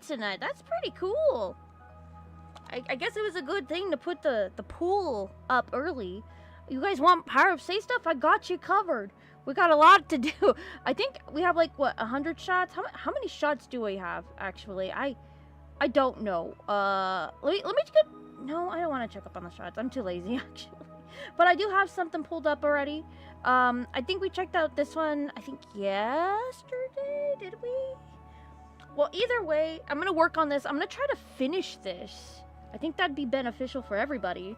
Tonight. That's pretty cool. I guess it was a good thing to put the pool up early. You guys want Power of Say stuff? I got you covered. We got a lot to do. I think we have like, what, 100 shots? How many shots do we have, actually? I don't know. Let me get... No, I don't want to check up on the shots. I'm too lazy, actually. But I do have something pulled up already. I think we checked out this one, I think yesterday, did we? Well, either way, I'm going to work on this. I'm going to try to finish this. I think that'd be beneficial for everybody.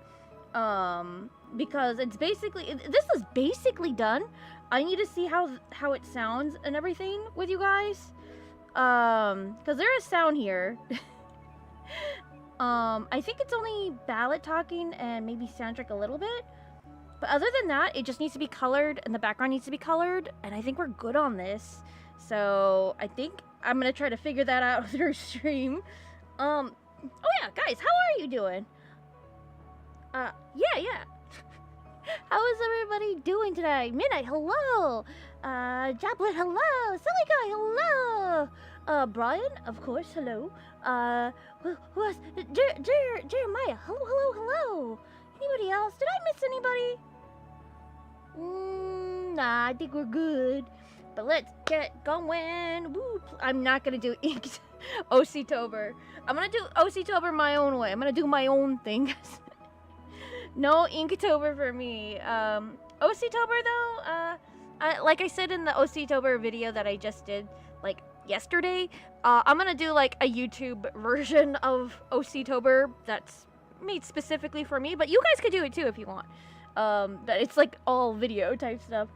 Because it's basically... This is basically done. I need to see how it sounds and everything with you guys. Because there is sound here. I think it's only ballad talking and maybe soundtrack a little bit. But other than that, it just needs to be colored and the background needs to be colored. And I think we're good on this. So I think I'm going to try to figure that out through stream. Oh yeah, guys, how are you doing? Yeah. How is everybody doing today? Midnight, hello. Jablet, hello. Silly Guy, hello. Brian, of course, hello. Who else? Jeremiah, hello. Anybody else? Did I miss anybody? Nah, I think we're good. But let's get going. Woo. I'm not gonna do Inked OC-tober. I'm gonna do OC-tober my own way. I'm gonna do my own thing. No Inktober for me. OC-tober though, like I said in the OC-tober video that I just did, like yesterday, I'm gonna do like a YouTube version of OC-tober that's made specifically for me, but you guys could do it too if you want. But it's like all video type stuff.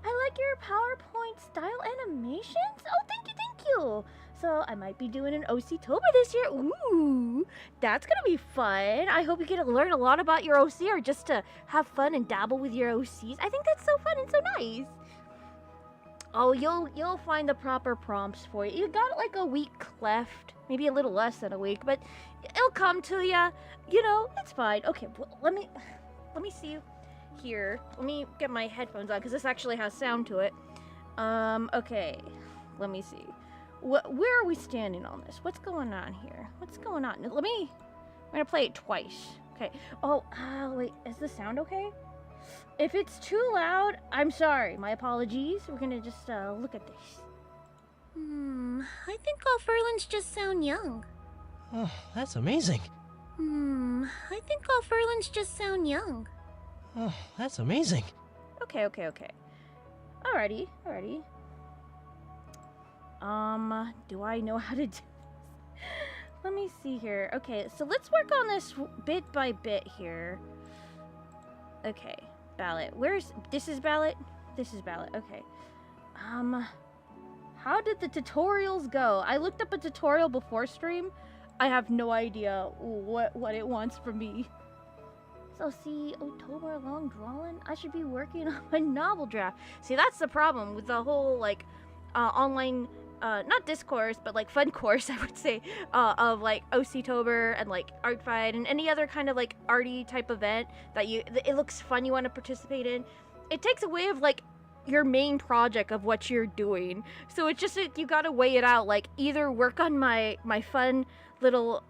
I like your PowerPoint style animations. Oh, thank you. So I might be doing an OC-tober this year. Ooh, that's gonna be fun. I hope you get to learn a lot about your OC or just to have fun and dabble with your OCs. I think that's so fun and so nice. Oh, you'll find the proper prompts for you. You got like a week left, maybe a little less than a week, but it'll come to you. You know, it's fine. Okay, well, let me see you here. Let me get my headphones on because this actually has sound to it. Okay, let me see. Where are we standing on this? What's going on here? What's going on? I'm gonna play it twice. Okay. Oh, wait, is the sound okay? If it's too loud, I'm sorry. My apologies. We're gonna just look at this. I think all Furlins just sound young. Oh, that's amazing. I think all Furlins just sound young. Oh, that's amazing. Okay. Alrighty. Do I know how to do this? Let me see here. Okay, so let's work on this bit by bit here. Okay, ballot. This is ballot? This is ballot, okay. How did the tutorials go? I looked up a tutorial before stream. I have no idea what it wants from me. So see, October long drawing? I should be working on my novel draft. See, that's the problem with the whole, like, online, not discourse, but, like, fun course, I would say, of, like, OC-tober and, like, Art Fight and any other kind of, like, arty type event that it looks fun you want to participate in. It takes away of, like, your main project of what you're doing. So it's just, you gotta weigh it out, like, either work on my fun little,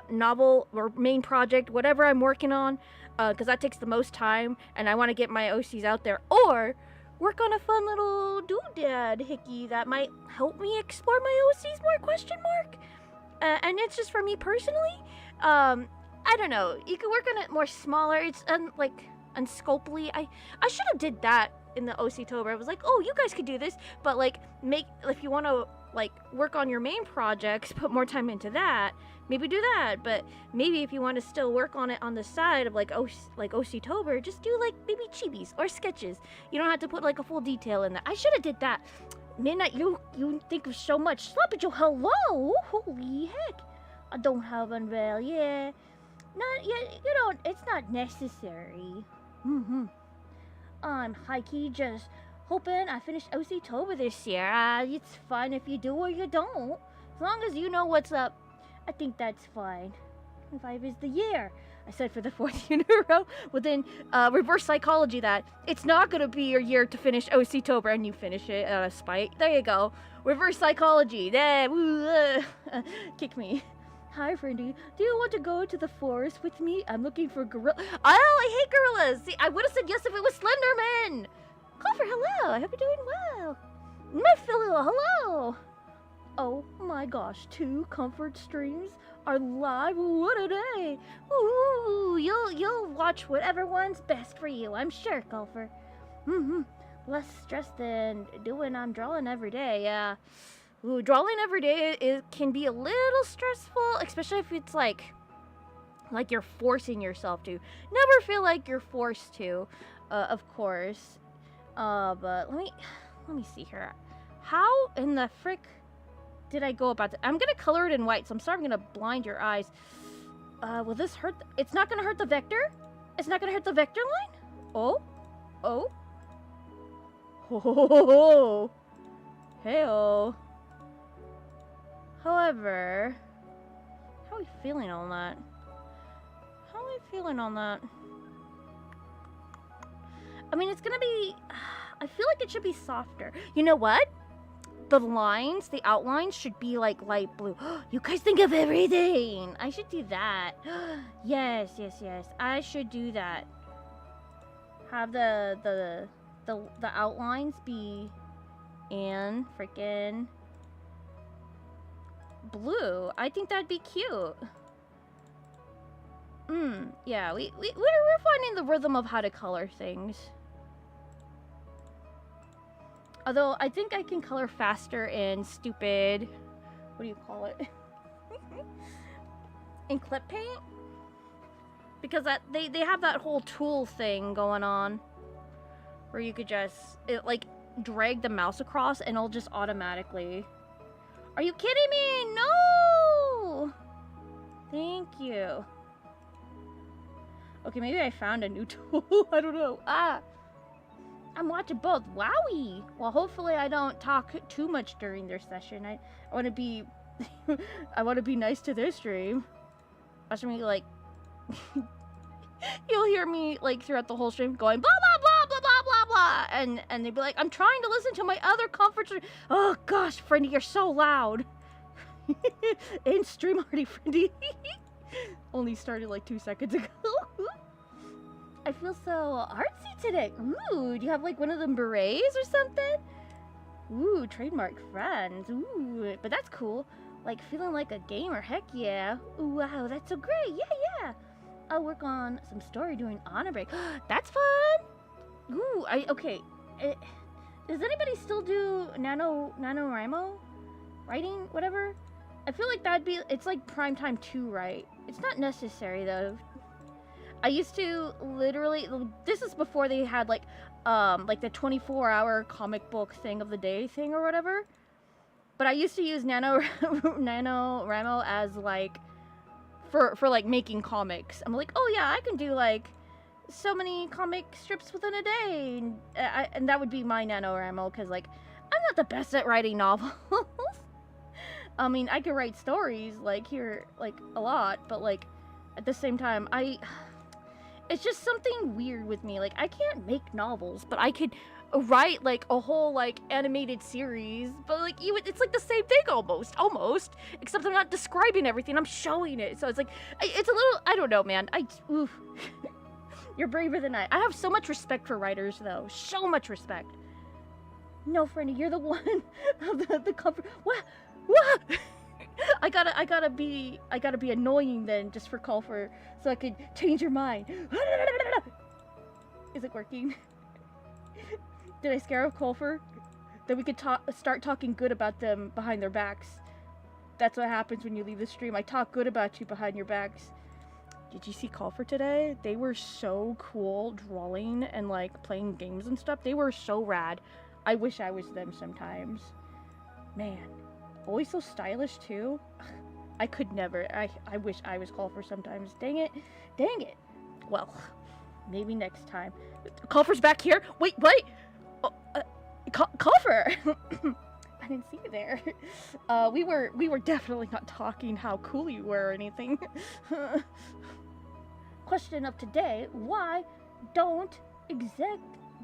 novel or main project, whatever I'm working on, because that takes the most time, and I want to get my OCs out there, or work on a fun little doodad hickey that might help me explore my OCs more, question mark? And it's just for me personally. I don't know. You could work on it more smaller. It's, unscopely. I should have did that in the OC-tober. I was like, oh, you guys could do this, but, like, if you want to like work on your main projects, put more time into that, maybe do that. But maybe if you want to still work on it on the side of like OC-tober, just do like maybe chibis or sketches. You don't have to put like a full detail in that. I should have did that. Midnight, you think of so much stuff, but hello, holy heck. I don't have unveil, yeah. Not yet, you don't, it's not necessary. I'm high-key just hoping I finish OC-tober this year. It's fine if you do or you don't. As long as you know what's up, I think that's fine. 25 is the year. I said for the 4th year in a row. Well then, reverse psychology that. It's not gonna be your year to finish OC-tober and you finish it out of spite. There you go. Reverse psychology. There. Kick me. Hi, friendy. Do you want to go to the forest with me? I'm looking for gorilla. Oh, I hate gorillas. See, I would have said yes if it was Slenderman. Coffer, hello. I hope you're doing well. Mephilia, hello. Oh my gosh, 2 comfort streams are live. What a day. Ooh, you'll watch whatever one's best for you, I'm sure, Coffer. Less stress than I'm drawing every day, yeah. Ooh, drawing every day can be a little stressful, especially if it's like you're forcing yourself to. Never feel like you're forced to, of course. But let me see here. How in the frick did I go about that? I'm gonna color it in white, so I'm sorry I'm gonna blind your eyes. Will this hurt? It's not gonna hurt the vector? It's not gonna hurt the vector line? Oh? Oh? Oh! Hey-oh. However, how are we feeling on that? How are we feeling on that? I mean, it's gonna be... I feel like it should be softer. You know what? The lines, the outlines should be like light blue. You guys think of everything! I should do that. Yes. I should do that. Have the outlines be in freaking blue. I think that'd be cute. Yeah, we're finding the rhythm of how to color things. Although I think I can color faster in stupid, what do you call it? In clip paint? Because they have that whole tool thing going on where you could just like drag the mouse across and it'll just automatically. Are you kidding me? No! Thank you. Okay, maybe I found a new tool. I don't know. I'm watching both. Wowie! Well, hopefully I don't talk too much during their session. I want to be... I want to be nice to their stream. Watch me, like... You'll hear me, like, throughout the whole stream going blah, blah, blah, blah, blah, blah, blah. And they'd be like, I'm trying to listen to my other comfort stream. Oh, gosh, Friendy, you're so loud. In stream already, Friendy. Only started, like, 2 seconds ago. I feel so artsy today. Ooh, do you have like one of them berets or something? Ooh, trademark friends. Ooh, but that's cool. Like feeling like a gamer. Heck yeah. Ooh, wow, that's so great. Yeah. I'll work on some story during honor break. That's fun. Ooh, okay. Does anybody still do NaNoWriMo? Writing, whatever? I feel like it's like primetime 2, right? It's not necessary though. I used to literally, this is before they had like the 24-hour comic book thing of the day thing or whatever. But I used to use NaNoWriMo as like, for like making comics. I'm like, oh yeah, I can do like so many comic strips within a day. And that would be my NaNoWriMo because like, I'm not the best at writing novels. I mean, I could write stories like here, like a lot, but like at the same time, it's just something weird with me. Like, I can't make novels, but I could write, like, a whole, like, animated series. But, like, it's, like, the same thing almost. Except I'm not describing everything. I'm showing it. So it's, like, it's a little... I don't know, man. Oof. You're braver than I have so much respect for writers, though. So much respect. No, Friendy, you're the one of the comfort... What? I gotta be annoying then, just for Colfer, so I could change your mind. Is it working? Did I scare off Colfer? Then we could start talking good about them behind their backs. That's what happens when you leave the stream. I talk good about you behind your backs. Did you see Call for today? They were so cool drawing and like playing games and stuff. They were so rad. I wish I was them sometimes. Man, always so stylish too. I could never. I wish I was Call for sometimes. Dang it. Dang it. Well, maybe next time. Call for's back here? Wait, what? Oh, Call for! I didn't see you there. We were definitely not talking how cool you were or anything. Question of today, why don't exact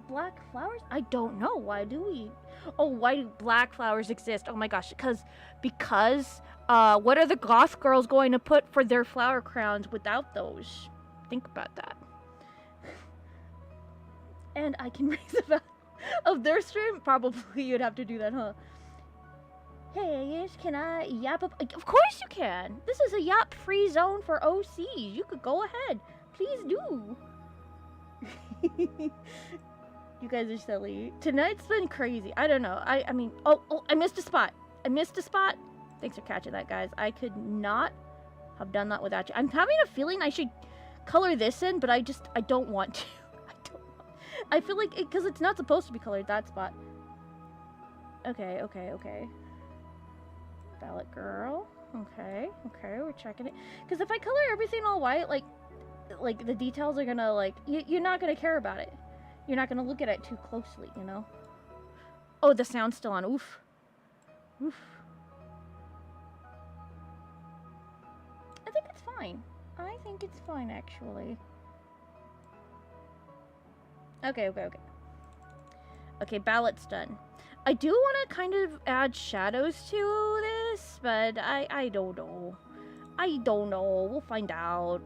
black flowers? I don't know. Why do we? Oh, why do black flowers exist? Oh my gosh, because what are the goth girls going to put for their flower crowns without those? Think about that. And I can raise the value of their stream? Probably you'd have to do that, huh? Hey, can I yap up? Of course you can. This is a yap-free zone for OCs. You could go ahead. Please do. You guys are silly. Tonight's been crazy. I don't know. I mean, oh, I missed a spot. I missed a spot. Thanks for catching that, guys. I could not have done that without you. I'm having a feeling I should color this in, but I don't want to. I feel like, because it's not supposed to be colored, that spot. Okay. Ballot girl. Okay, we're checking it. Because if I color everything all white, like the details are gonna, like, you're not gonna care about it. You're not gonna look at it too closely, you know? Oh, the sound's still on. Oof. I think it's fine. I think it's fine, actually. Okay. Okay, ballot's done. I do want to kind of add shadows to this, but I don't know. I don't know. We'll find out.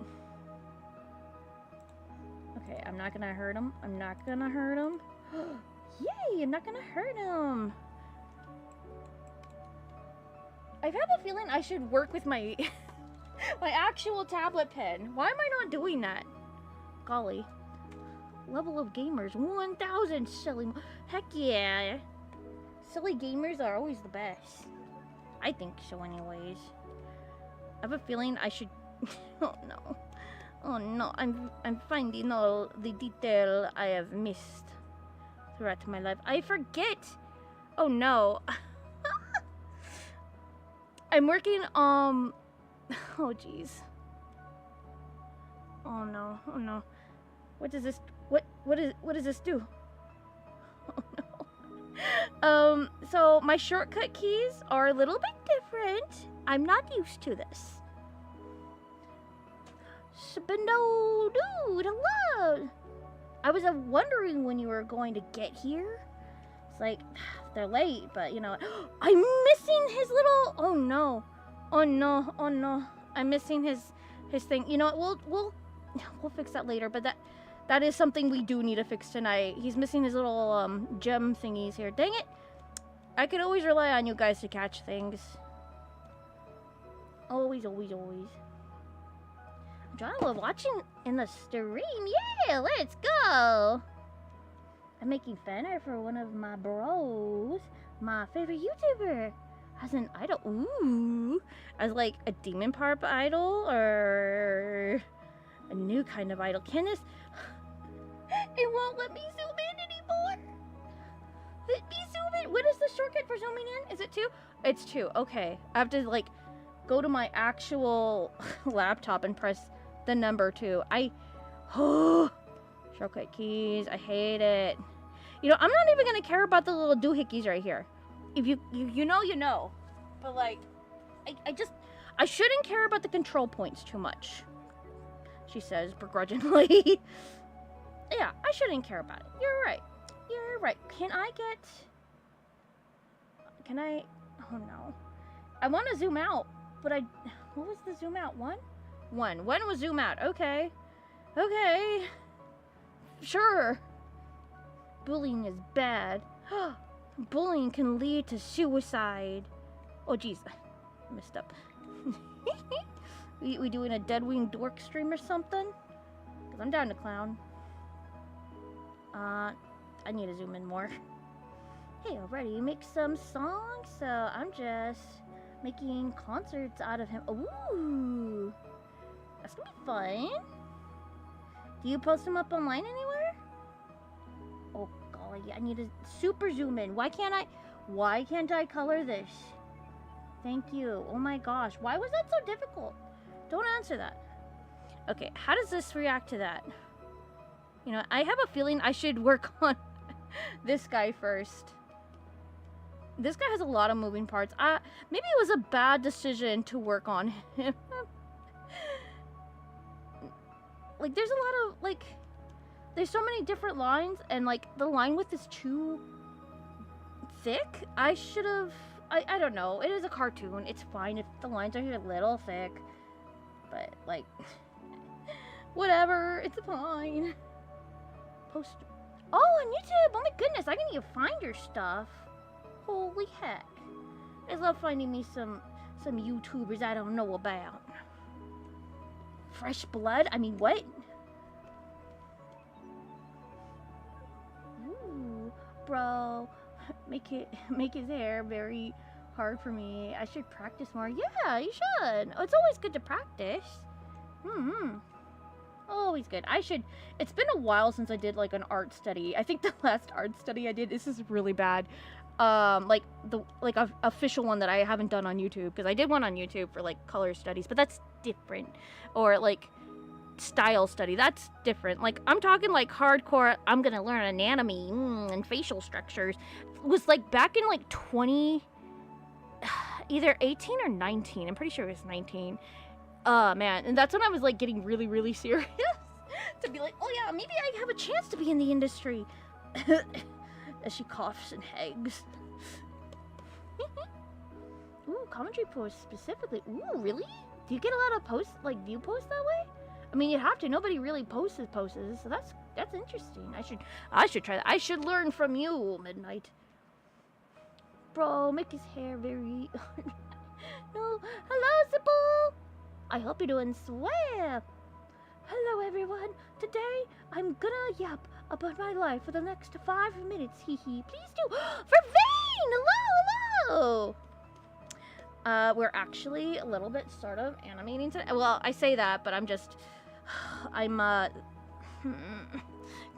Okay, I'm not gonna hurt him. I'm not gonna hurt him. Yay, I'm not gonna hurt him. I have a feeling I should work with my my actual tablet pen. Why am I not doing that? Golly. Level of gamers 1000. Silly. Heck yeah. Silly gamers are always the best. I think so anyways. I have a feeling I should oh no, I'm finding all the detail I have missed throughout my life. I forget. Oh no. I'm working oh jeez. Oh no. What does this what does this do? Oh no. So my shortcut keys are a little bit different. I'm not used to this. Spino, dude, hello. I was wondering when you were going to get here. It's like they're late, but you know, I'm missing his little. Oh no. I'm missing his thing. You know what? We'll fix that later. But that is something we do need to fix tonight. He's missing his little gem thingies here. Dang it! I could always rely on you guys to catch things. Always. John, we're watching in the stream. Yeah, let's go. I'm making fan art for one of my bros, my favorite YouTuber. As an idol. Ooh. As like a demon parp idol or a new kind of idol. Can this... It won't let me zoom in anymore. Let me zoom in. What is the shortcut for zooming in? Is it 2? It's 2. Okay. I have to like go to my actual laptop and press the number 2. Shortcut keys. I hate it. You know, I'm not even gonna care about the little doohickeys right here. If you know, you know. But like, I shouldn't care about the control points too much. She says begrudgingly. Yeah, I shouldn't care about it. You're right. Can I? Oh no. I want to zoom out, but what was the zoom out? 1? 1 was zoom out. Okay. Sure. Bullying is bad. Bullying can lead to suicide. Oh jeez, I messed up. we doing a Deadwing Dork stream or something? Cause I'm down to clown. I need to zoom in more. Hey, already make some songs, so I'm just making concerts out of him. Ooh, that's gonna be fun. Do you post them up online anywhere? Oh golly, I need to super zoom in. Why can't I color this? Thank you. Oh my gosh, why was that so difficult? Don't answer that. Okay, how does this react to that? You know, I have a feeling I should work on this guy first. This guy has a lot of moving parts. Maybe it was a bad decision to work on him. Like, there's a lot of, like, there's so many different lines, and, like, the line width is too thick. I should have, I don't know. It is a cartoon. It's fine if the lines are a little thick. But, like, whatever. It's fine. Post. Oh, on YouTube. Oh my goodness. I can even find your stuff. Holy heck. I love finding me some YouTubers I don't know about. Fresh blood? I mean, what? Ooh, bro. Make his hair very hard for me. I should practice more. Yeah, you should. Oh, it's always good to practice. Always good. It's been a while since I did like an art study. I think the last art study I did, this is really bad. Like a official one that I haven't done on YouTube, because I did one on YouTube for like color studies, but that's different. Or like style study, that's different. Like I'm talking like hardcore, I'm gonna learn anatomy and facial structures. It was like back in like either 18 or 19. I'm pretty sure it was 19. Man, and that's when I was like getting really, really serious to be like, oh yeah, maybe I have a chance to be in the industry. As she coughs and hags. Ooh, commentary posts specifically. Ooh, really? Do you get a lot of posts? Like, do you post that way? I mean, you have to. Nobody really posts, so that's interesting. I should try that. I should learn from you, Midnight. Bro, make his hair very. No, hello, Zipple. I hope you're doing swell. Hello, everyone. Today, I'm gonna yap about my life for the next 5 minutes. Hee hee. Please do. Vervain! Hello, hello! We're actually a little bit sort of animating today. Well, I say that, but I'm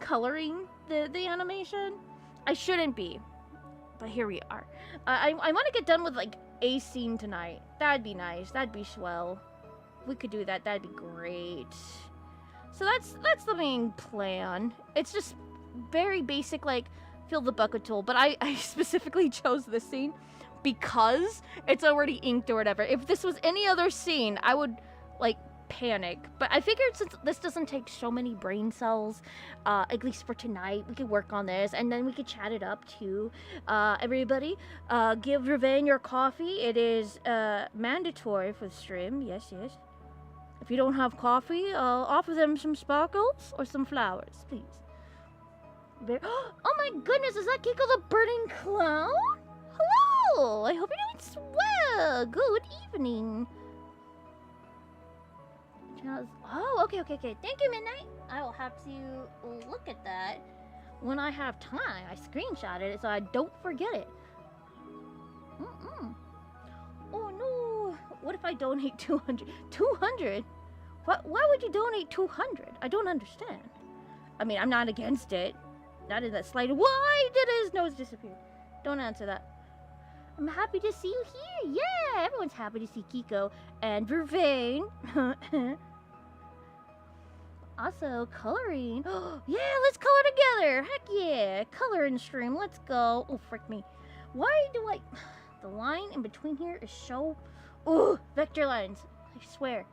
coloring the animation. I shouldn't be, but here we are. I want to get done with, like, a scene tonight. That'd be nice. That'd be swell. We could do that. That'd be great. So that's the main plan. It's just very basic, like, fill the bucket tool. But I specifically chose this scene because it's already inked or whatever. If this was any other scene, I would, like, panic. But I figured since this doesn't take so many brain cells, at least for tonight, we could work on this. And then we could chat it up, too. Everybody, give Vervain your coffee. It is mandatory for the stream. Yes, yes. If you don't have coffee, I'll offer them some sparkles or some flowers, please. Oh my goodness, is that Kiko the Burning Clown? Hello! I hope you're doing swell. Good evening. Oh, okay. Thank you, Midnight. I will have to look at that when I have time. I screenshotted it so I don't forget it. Oh no! What if I donate 200? 200? Why would you donate 200? I don't understand. I mean, I'm not against it. Not in that slight. Why did his nose disappear? Don't answer that. I'm happy to see you here. Yeah, everyone's happy to see Kiko and Vervain. Also, coloring. Yeah, let's color together. Heck yeah. Coloring stream. Let's go. Oh, frick me. Why do I... The line in between here is so... Ooh, vector lines. I swear.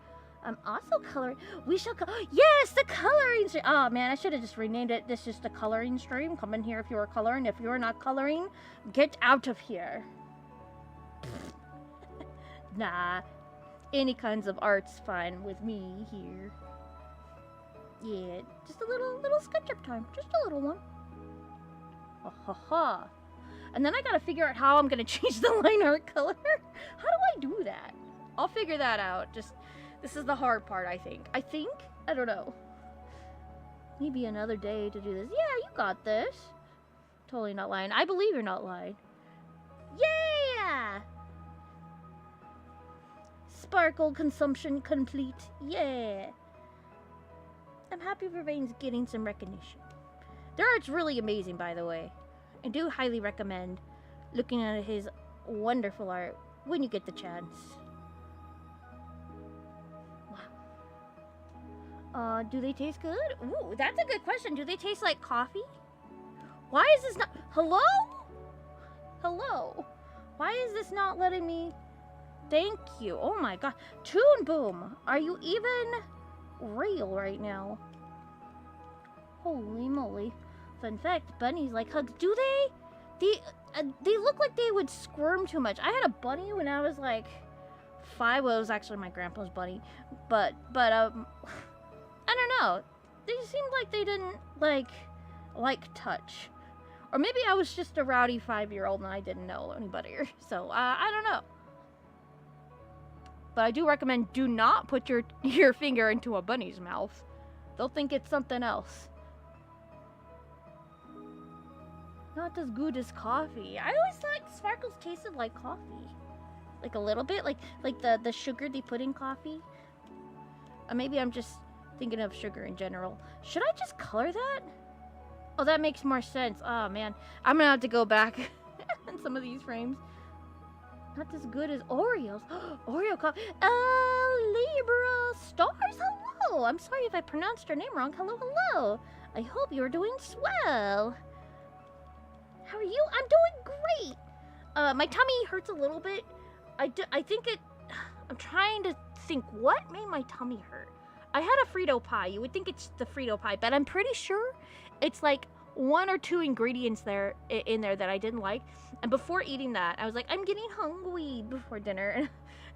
I'm also coloring. We shall yes, the coloring stream. Oh, man, I should have just renamed it. This is the coloring stream. Come in here if you are coloring. If you are not coloring, get out of here. Nah. Any kinds of art's fine with me here. Yeah, just a little sketch up time. Just a little one. Ha ha ha. And then I gotta figure out how I'm gonna change the line art color. How do I do that? I'll figure that out. This is the hard part, I think. I don't know. Maybe another day to do this. Yeah, you got this. totally not lying. I believe you're not lying. Yeah! Sparkle consumption complete. Yeah. I'm happy Vervain's getting some recognition. Their art's really amazing, by the way. I do highly recommend looking at his wonderful art when you get the chance. Wow. Do they taste good? Ooh, that's a good question. Do they taste like coffee? Why is this not... Hello? Hello? Why is this not letting me... Thank you. Oh my god. Toon Boom, are you even real right now? Holy moly. Fun fact, bunnies like hugs. Do they? They look like they would squirm too much. I had a bunny when I was like 5. Well, it was actually my grandpa's bunny. But I don't know. They seemed like they didn't like touch. Or maybe I was just a rowdy 5-year-old and I didn't know any better. So, I don't know. But I do recommend do not put your finger into a bunny's mouth. They'll think it's something else. Not as good as coffee. I always thought sparkles tasted like coffee. Like a little bit, like the sugar they put in coffee. Maybe I'm just thinking of sugar in general. Should I just color that? Oh, that makes more sense. Oh man, I'm gonna have to go back in some of these frames. Not as good as Oreos. Oreo coffee. Libra stars. Hello. I'm sorry if I pronounced your name wrong. Hello, hello. I hope you're doing swell. How are you? I'm doing great. My tummy hurts a little bit. I think it... I'm trying to think what made my tummy hurt. I had a Frito pie. You would think it's the Frito pie, but I'm pretty sure it's like 1 or 2 ingredients in there that I didn't like. And before eating that, I was like, I'm getting hungry before dinner.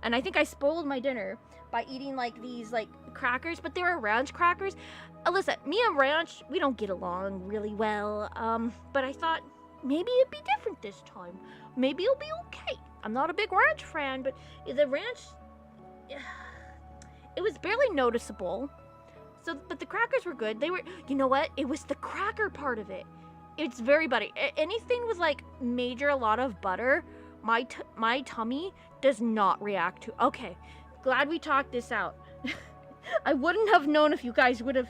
And I think I spoiled my dinner by eating like these like crackers, but they were ranch crackers. Alyssa, me and ranch, we don't get along really well. But I thought maybe it'd be different this time. Maybe it'll be okay. I'm not a big ranch fan, but the ranch, it was barely noticeable. So, but the crackers were good. They were, you know what? It was the cracker part of it. It's very buttery. Anything with like a lot of butter, my tummy does not react to. Okay, glad we talked this out. I wouldn't have known if you guys would have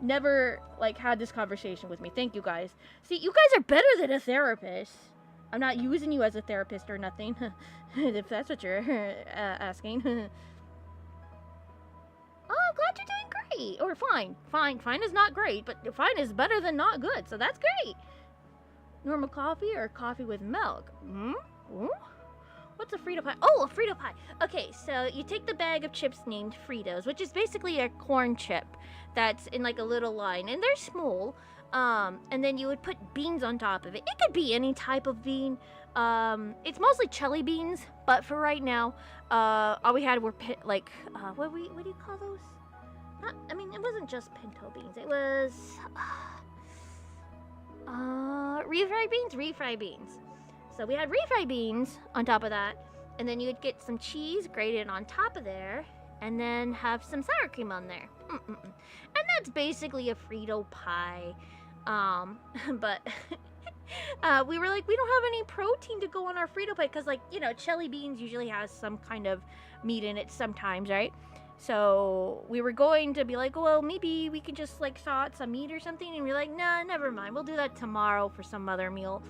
never like had this conversation with me. Thank you guys. See, you guys are better than a therapist. I'm not using you as a therapist or nothing, if that's what you're asking. Oh, glad you're doing great. Or fine. Fine is not great, but fine is better than not good, so that's great. Normal coffee or coffee with milk? What's a Frito pie? Oh, a Frito pie. Okay, so you take the bag of chips named Fritos, which is basically a corn chip that's in like a little line, and they're small. And then you would put beans on top of it. It could be any type of bean. It's mostly jelly beans, but for right now, all we had were what do you call those? It wasn't just pinto beans. It was refried beans. So we had refried beans on top of that, and then you would get some cheese grated on top of there, and then have some sour cream on there. And that's basically a Frito pie. But we were like, we don't have any protein to go on our Frito pie, because like, you know, jelly beans usually has some kind of meat in it sometimes, right? So we were going to be like, well, maybe we could just like thaw out some meat or something, and we're like, nah, never mind, we'll do that tomorrow for some other meal.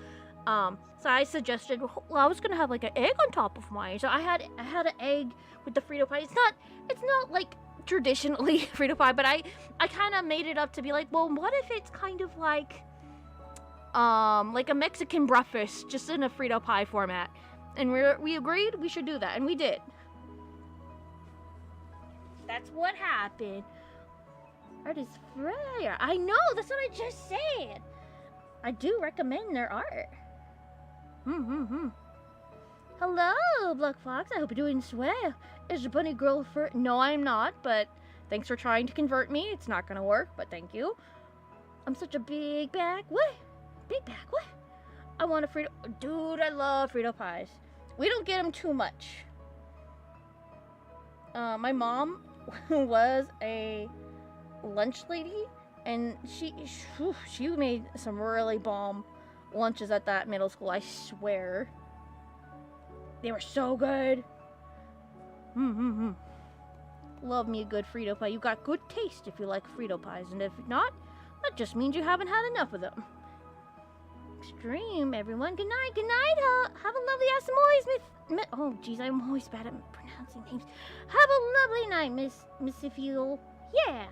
So I suggested, well, I was gonna have like an egg on top of mine. So I had an egg with the Frito pie. It's not like traditionally Frito pie, but I kind of made it up to be like, well, what if it's kind of like a Mexican breakfast just in a Frito pie format? And we agreed we should do that, and we did. That's what happened. Art is fire. I know, that's what I just said. I do recommend their art. Hello, Black Fox. I hope you're doing swell. Is your bunny girl for... No, I'm not, but thanks for trying to convert me. It's not gonna work, but thank you. I'm such a big bag. What? Big bag? What? I want a Frito... Dude, I love Frito pies. We don't get them too much. My mom was a lunch lady, and she made some really bomb lunches at that middle school, I swear. They were so good. Love me a good Frito pie. You got good taste if you like Frito pies, and if not, that just means you haven't had enough of them. Extreme, everyone. Good night. Good night. Have a lovely Assamoys, oh, jeez, I'm always bad at pronouncing names. Have a lovely night, Miss Ifil. Yeah.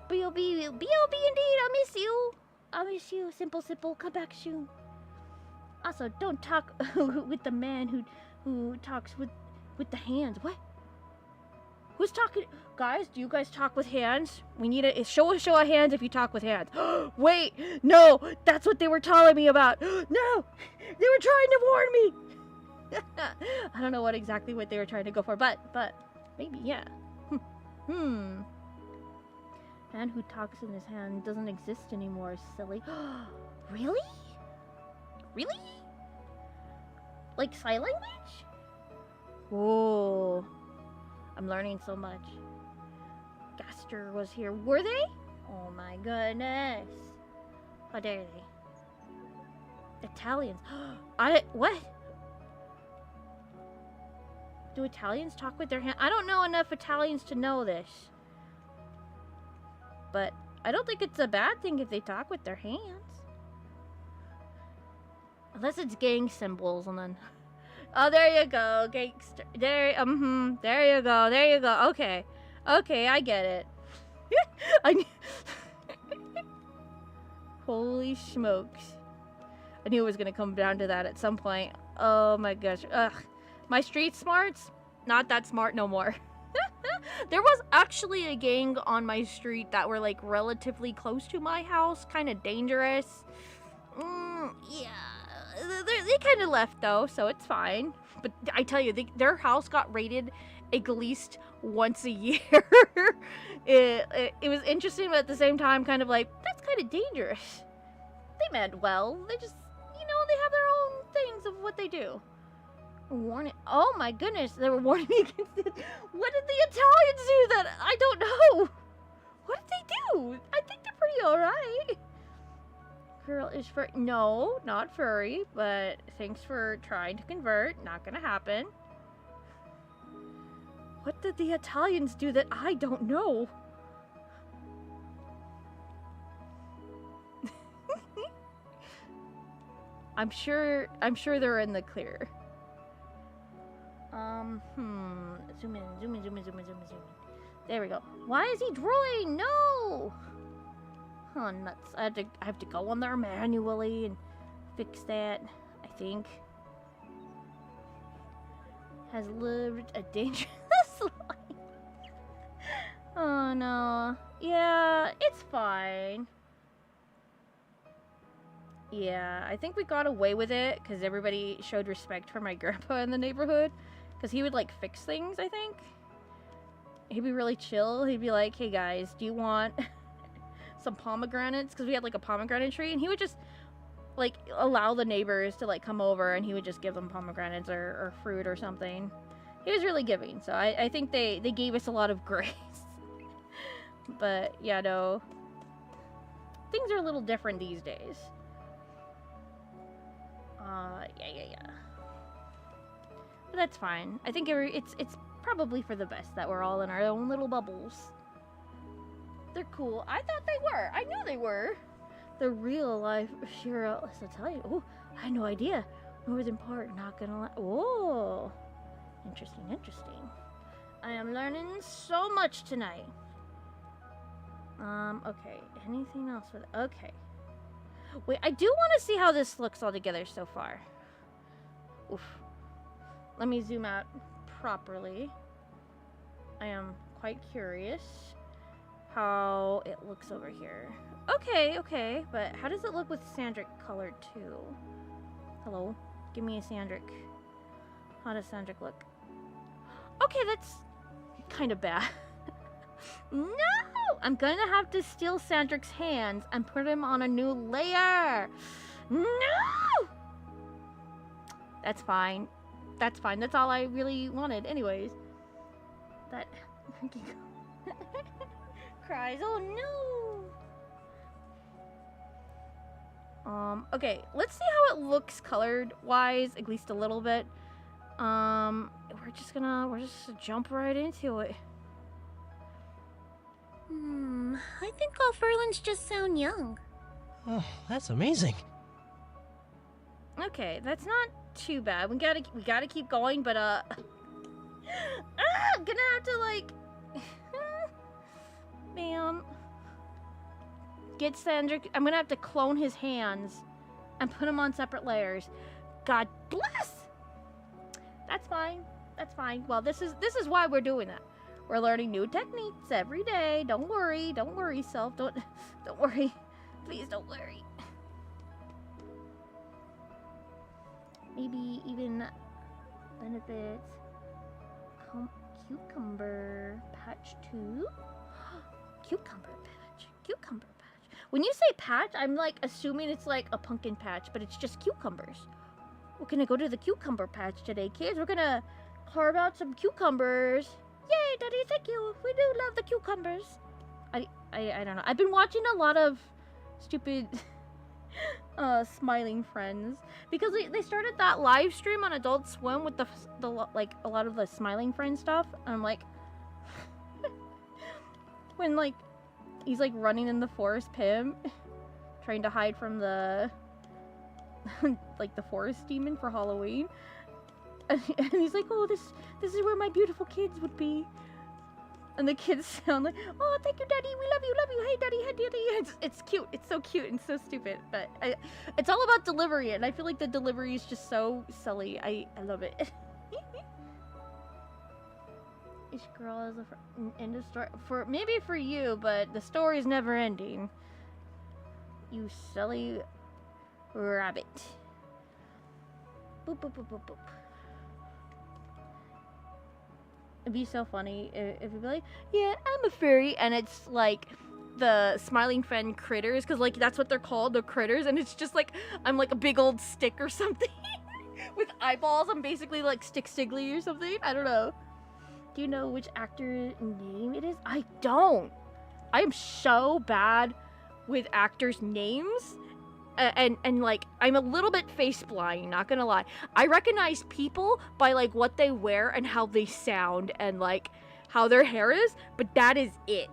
B.O.B. indeed. I'll miss you. I'll miss you. Simple. Come back soon. Also, don't talk with the man who talks with the hands. What? Who's talking? Guys, do you guys talk with hands? We need a show of hands if you talk with hands. Wait, no, that's what they were telling me about. No, they were trying to warn me. I don't know exactly what they were trying to go for, but maybe, yeah. Man who talks in his hand doesn't exist anymore, silly. Really? Really? Like sign language? Whoa. I'm learning so much. Gaster was here. Were they? Oh my goodness. How dare they? Italians. What? Do Italians talk with their hands? I don't know enough Italians to know this. But I don't think it's a bad thing if they talk with their hands. Unless it's gang symbols and then... Oh, there you go, gangster. There you go. Okay, I get it. Holy smokes. I knew it was gonna come down to that at some point. Oh my gosh. Ugh. My street smarts? Not that smart no more. There was actually a gang on my street that were like relatively close to my house. Kind of dangerous. Yeah. They kind of left though, so it's fine. But I tell you, their house got raided at least once a year. It was interesting, but at the same time, kind of like, that's kind of dangerous. They meant well. They just, they have their own things of what they do. Warning. Oh my goodness, they were warning me against it. What did the Italians do that? I don't know. What did they do? I think they're pretty alright. Girl is furry. No, not furry, but thanks for trying to convert. Not gonna happen. What did the Italians do that I don't know? I'm sure they're in the clear. Zoom in. There we go. Why is he drawing? No! Oh, nuts. I have to go on there manually and fix that, I think. Has lived a dangerous life. Oh, no. Yeah, it's fine. Yeah, I think we got away with it because everybody showed respect for my grandpa in the neighborhood. Because he would, like, fix things, I think. He'd be really chill. He'd be like, hey, guys, do you want some pomegranates? Because we had, like, a pomegranate tree. And he would just, like, allow the neighbors to, like, come over. And he would just give them pomegranates or fruit or something. He was really giving. So I think they gave us a lot of grace. But, yeah, no. Things are a little different these days. Yeah. But that's fine. I think it's probably for the best that we're all in our own little bubbles. They're cool. I thought they were. I knew they were. The real life Shira. Let's tell you. Oh, I had no idea. Northern part. Not gonna lie. Oh, interesting. I am learning so much tonight. Okay. Anything else with? Okay. Wait, I do want to see how this looks all together so far. Oof. Let me zoom out properly. I am quite curious how it looks over here. Okay, but how does it look with Sandric colored too? Hello? Give me a Sandric. How does Sandric look? Okay, that's kind of bad. No! I'm gonna have to steal Sandric's hands and put him on a new layer. No! That's fine. That's all I really wanted. Anyways. That... Cries. Oh, no! Okay, let's see how it looks colored-wise, at least a little bit. We're just gonna jump right into it. I think all Furlins just sound young. Oh, that's amazing. Okay, that's not too bad. We gotta keep going, but I'm gonna have to like, man, get Sandrick. I'm gonna have to clone his hands and put them on separate layers. God bless. That's fine. That's fine. Well, this is why we're doing that. We're learning new techniques every day. Don't worry, self. Don't worry. Please don't worry. Maybe even benefits. Cucumber patch 2. Cucumber patch. When you say patch, I'm like assuming it's like a pumpkin patch, but it's just cucumbers. We're gonna go to the cucumber patch today, kids. We're gonna carve out some cucumbers. Yay, Daddy, thank you. We do love the cucumbers. I don't know. I've been watching a lot of stupid Smiling Friends because they started that live stream on Adult Swim with the like a lot of the Smiling Friends stuff. And I'm like, when like he's like running in the forest, Pim, trying to hide from the like the forest demon for Halloween, and he's like, oh, this is where my beautiful kids would be. And the kids sound like, oh, thank you, Daddy. We love you. Hey, Daddy. It's cute. It's so cute and so stupid. But it's all about delivery, and I feel like the delivery is just so silly. I love it. Each girl is in the story maybe for you, but the story's never ending. You silly rabbit. Boop boop boop boop boop. It'd be so funny if you'd be like, yeah, I'm a furry, and it's like the Smiling Friend critters, because like that's what they're called, the critters, and it's just like I'm like a big old stick or something with eyeballs. I'm basically like Stiggly or something. I don't know. Do you know which actor's name it is? I don't. I am so bad with actors' names. And like, I'm a little bit face blind, not gonna lie. I recognize people by like what they wear and how they sound and like how their hair is, but that is it.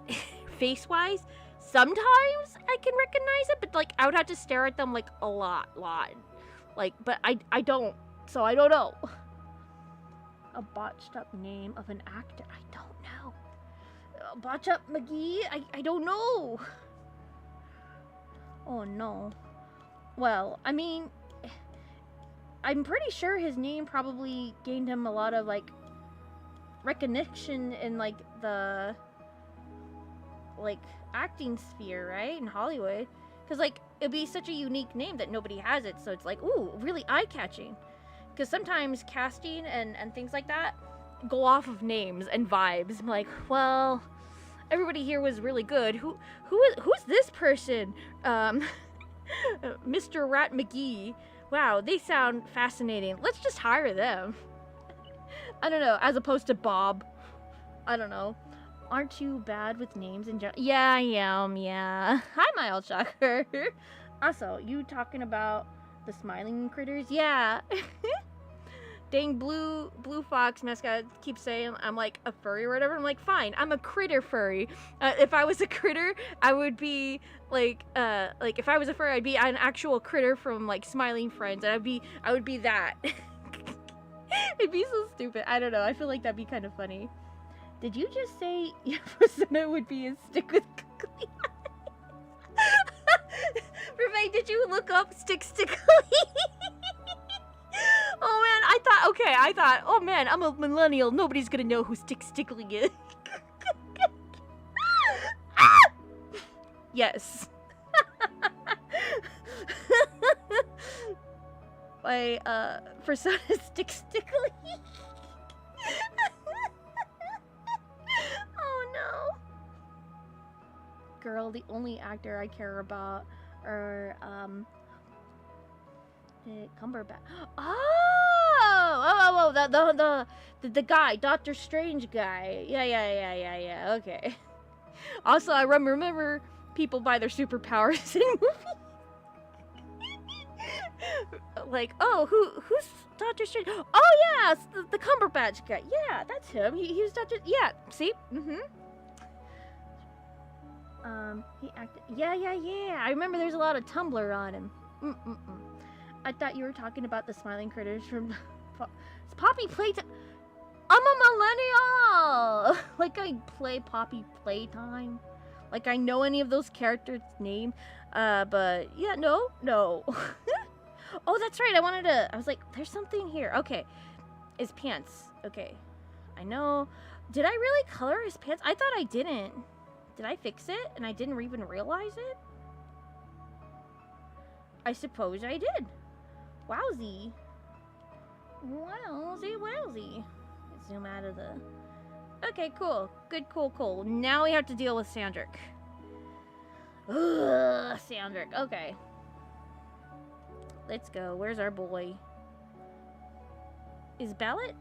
Face-wise, sometimes I can recognize it, but like I would have to stare at them like a lot. Like, but I don't, so I don't know. A botched up name of an actor, I don't know. Botch up McGee, I don't know. Oh no. Well, I mean, I'm pretty sure his name probably gained him a lot of, like, recognition in, like, the, like, acting sphere, right? In Hollywood. Because, like, it'd be such a unique name that nobody has it, so it's like, ooh, really eye-catching. Because sometimes casting and things like that go off of names and vibes. I'm like, well, everybody here was really good. Who's this person? Mr. Rat McGee. Wow, they sound fascinating. Let's just hire them. I don't know, as opposed to Bob. I don't know. Aren't you bad with names in general? Yeah, I am, yeah. Hi, Mild Shocker. Also, you talking about the smiling critters? Yeah. Dang, Blue Fox mascot keeps saying I'm like a furry or whatever. I'm like, fine, I'm a critter furry. If I was a critter, I would be like if I was a furry, I'd be an actual critter from like Smiling Friends, and I would be that. It'd be so stupid. I don't know. I feel like that'd be kind of funny. Did you just say your persona would be a stick with googly eyes? Remain, did you look up stickly? Oh man, I thought, oh man, I'm a millennial. Nobody's gonna know who Stickly is. Ah! Yes. My persona is Stickly. Oh no. Girl, the only actor I care about are Cumberbatch. Oh, the guy, Doctor Strange guy. Yeah. Okay. Also, I remember people by their superpowers in movies. Like, oh, who's Doctor Strange? Oh yeah, it's the Cumberbatch guy. Yeah, that's him. He was Doctor. Yeah, see. He acted. Yeah. I remember there's a lot of Tumblr on him. I thought you were talking about the smiling critters from Poppy Playtime. I'm a millennial. Like I play Poppy Playtime. Like I know any of those characters' name. But yeah, no. Oh, that's right. I was like, there's something here. Okay. His pants. Okay. I know. Did I really color his pants? I thought I didn't. Did I fix it and I didn't even realize it? I suppose I did. Wowzy. Wowzy. Let's zoom out of the... Okay, cool. Good, cool. Now we have to deal with Sandrick. Ugh, Sandrick. Okay. Let's go. Where's our boy? Is Ballot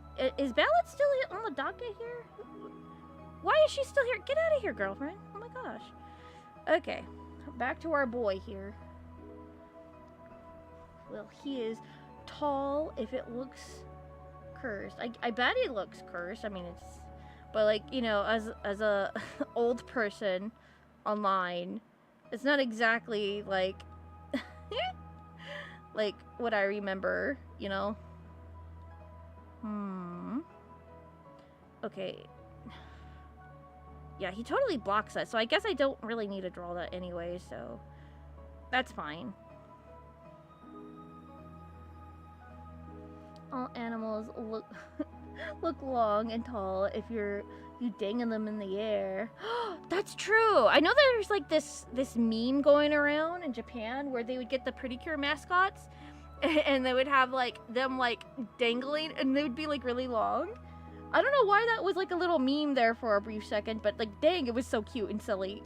still on the docket here? Why is she still here? Get out of here, girlfriend. Oh my gosh. Okay. Back to our boy here. Well, he is tall if it looks cursed. I bet he looks cursed. I mean, it's... But, like, you know, as a old person online, it's not exactly, like... like, what I remember, you know? Okay. Yeah, he totally blocks that, so I guess I don't really need to draw that anyway, so... That's fine. All animals look look long and tall if you dangling them in the air. That's true. I know there's like this meme going around in Japan where they would get the Pretty-Cure mascots and they would have like them like dangling and they would be like really long. I don't know why that was like a little meme there for a brief second, but like dang, it was so cute and silly.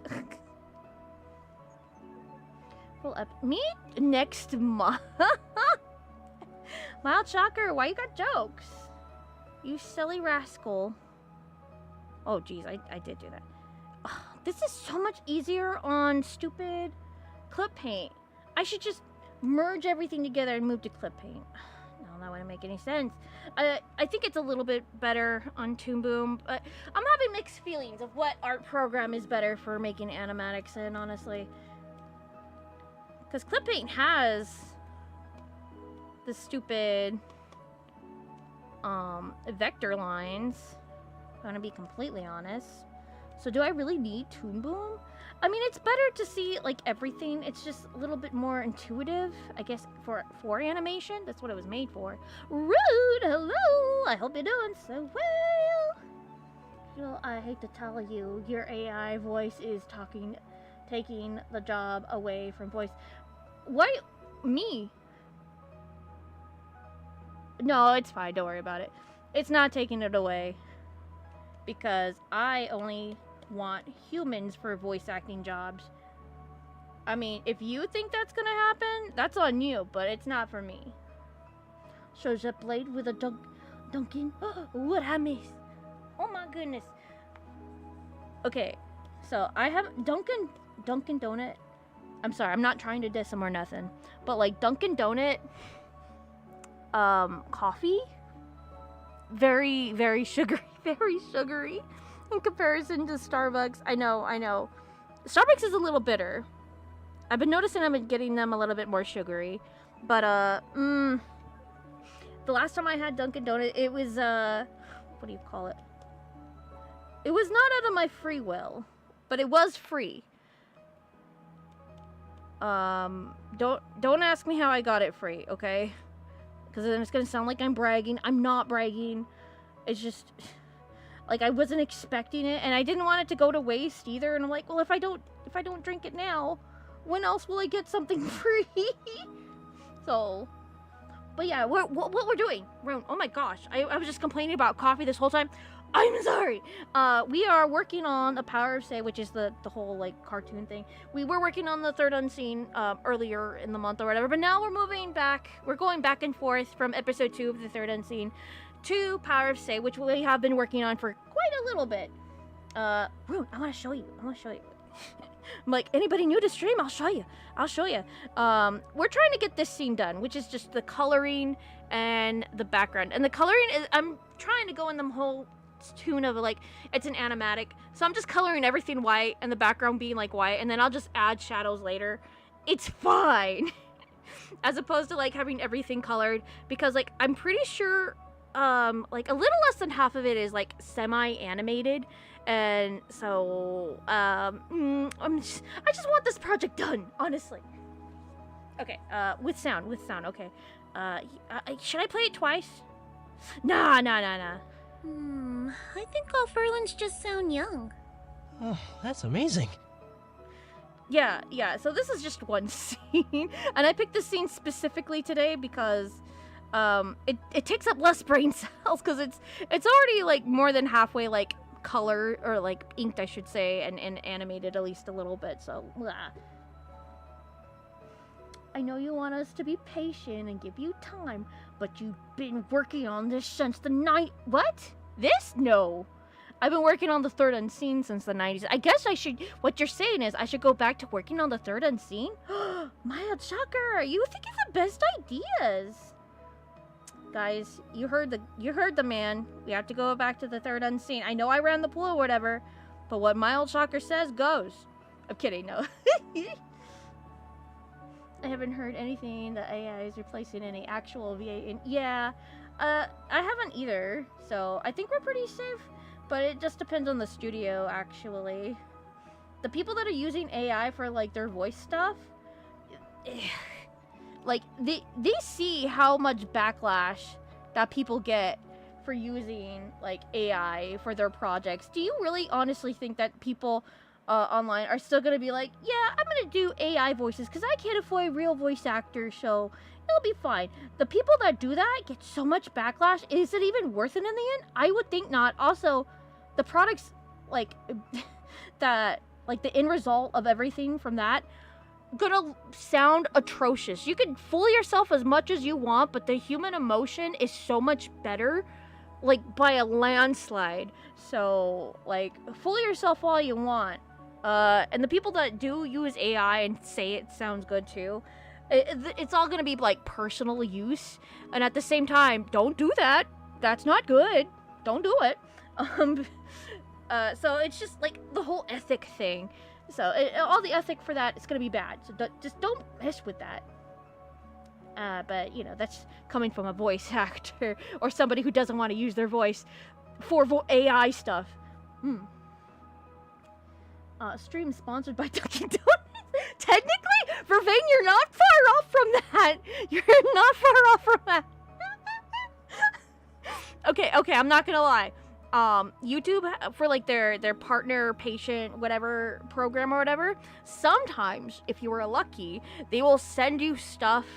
Well, me next month. Mild shocker, why you got jokes? You silly rascal. Oh, geez, I did do that. Ugh, this is so much easier on stupid clip paint. I should just merge everything together and move to clip paint. No, that wouldn't make any sense. I think it's a little bit better on Toon Boom, but I'm having mixed feelings of what art program is better for making animatics in, honestly. Because clip paint has the stupid vector lines, if I'm gonna be completely honest. So do I really need Toon Boom? I mean, it's better to see like everything. It's just a little bit more intuitive, I guess, for animation. That's what it was made for. Rude, hello. I hope you're doing so well. You know, I hate to tell you, your AI voice is taking the job away from voice. Why me? No, it's fine. Don't worry about it. It's not taking it away. Because I only want humans for voice acting jobs. I mean, if you think that's gonna happen, that's on you, but it's not for me. Shows a blade with a Dunkin'. What I miss? Oh my goodness. Okay, so I have Dunkin' Donut. I'm sorry, I'm not trying to diss them or nothing. But like Dunkin' Donut coffee, very, very sugary, very sugary in comparison to Starbucks. I know. Starbucks is a little bitter. I've been noticing I've been getting them a little bit more sugary. But, the last time I had Dunkin' Donut, it was, what do you call it? It was not out of my free will, but it was free. Don't ask me how I got it free, okay? Because then it's gonna sound like I'm bragging. I'm not bragging. It's just, like, I wasn't expecting it, and I didn't want it to go to waste either. And I'm like, well, if I don't drink it now, when else will I get something free? So, but yeah, what we're doing, oh my gosh, I was just complaining about coffee this whole time. I'm sorry. We are working on The Power of Say, which is the whole, like, cartoon thing. We were working on the third unseen earlier in the month or whatever, but now we're moving back. We're going back and forth from episode 2 of the third unseen to Power of Say, which we have been working on for quite a little bit. Rune, I want to show you. I'm like, anybody new to stream? I'll show you. I'll show you. We're trying to get this scene done, which is just the coloring and the background. And the coloring is, I'm trying to go in the whole tune of like, it's an animatic. So I'm just coloring everything white and the background being like white, and then I'll just add shadows later. It's fine. As opposed to like having everything colored, because like I'm pretty sure like a little less than half of it is like semi-animated, and so I just want this project done, honestly. Okay, with sound, okay. Should I play it twice? Nah. I think all Furlins just sound young. Oh, that's amazing. Yeah, so this is just one scene, and I picked this scene specifically today because it takes up less brain cells, because it's already like more than halfway like color, or like inked I should say, and animated at least a little bit, so blah. I know you want us to be patient and give you time, but you've been working on this since the night. What? This? No. I've been working on the third unseen since the 90s. I guess I should, what you're saying is I should go back to working on the third unseen? Mild shocker, you think of the best ideas. Guys, you heard the man. We have to go back to the third unseen. I know I ran the pool or whatever, but what Mild shocker says goes. I'm kidding, no. I haven't heard anything that AI is replacing any actual VA in. Yeah, I haven't either, so I think we're pretty safe. But it just depends on the studio, actually. The people that are using AI for, like, their voice stuff, like, they see how much backlash that people get for using, like, AI for their projects. Do you really honestly think that people online are still gonna be like, yeah, I'm gonna do AI voices because I can't afford real voice actors, so it'll be fine. The people that do that get so much backlash. Is it even worth it in the end? I would think not. Also, the products, like, that, like, the end result of everything from that, gonna sound atrocious. You can fool yourself as much as you want, but the human emotion is so much better, like, by a landslide. So, like, fool yourself all you want. And the people that do use AI and say it sounds good too, it's all gonna be, like, personal use. And at the same time, don't do that. That's not good. Don't do it. So it's just like the whole ethic thing. So all the ethic for that is gonna be bad. So just don't mess with that. But you know, that's coming from a voice actor or somebody who doesn't want to use their voice for AI stuff. Stream sponsored by Dunkin' Donuts. Technically, Vervain, you're not far off from that. You're not far off from that. Okay, I'm not gonna lie. YouTube, for like their partner patient whatever program or whatever, sometimes if you were lucky, they will send you stuff,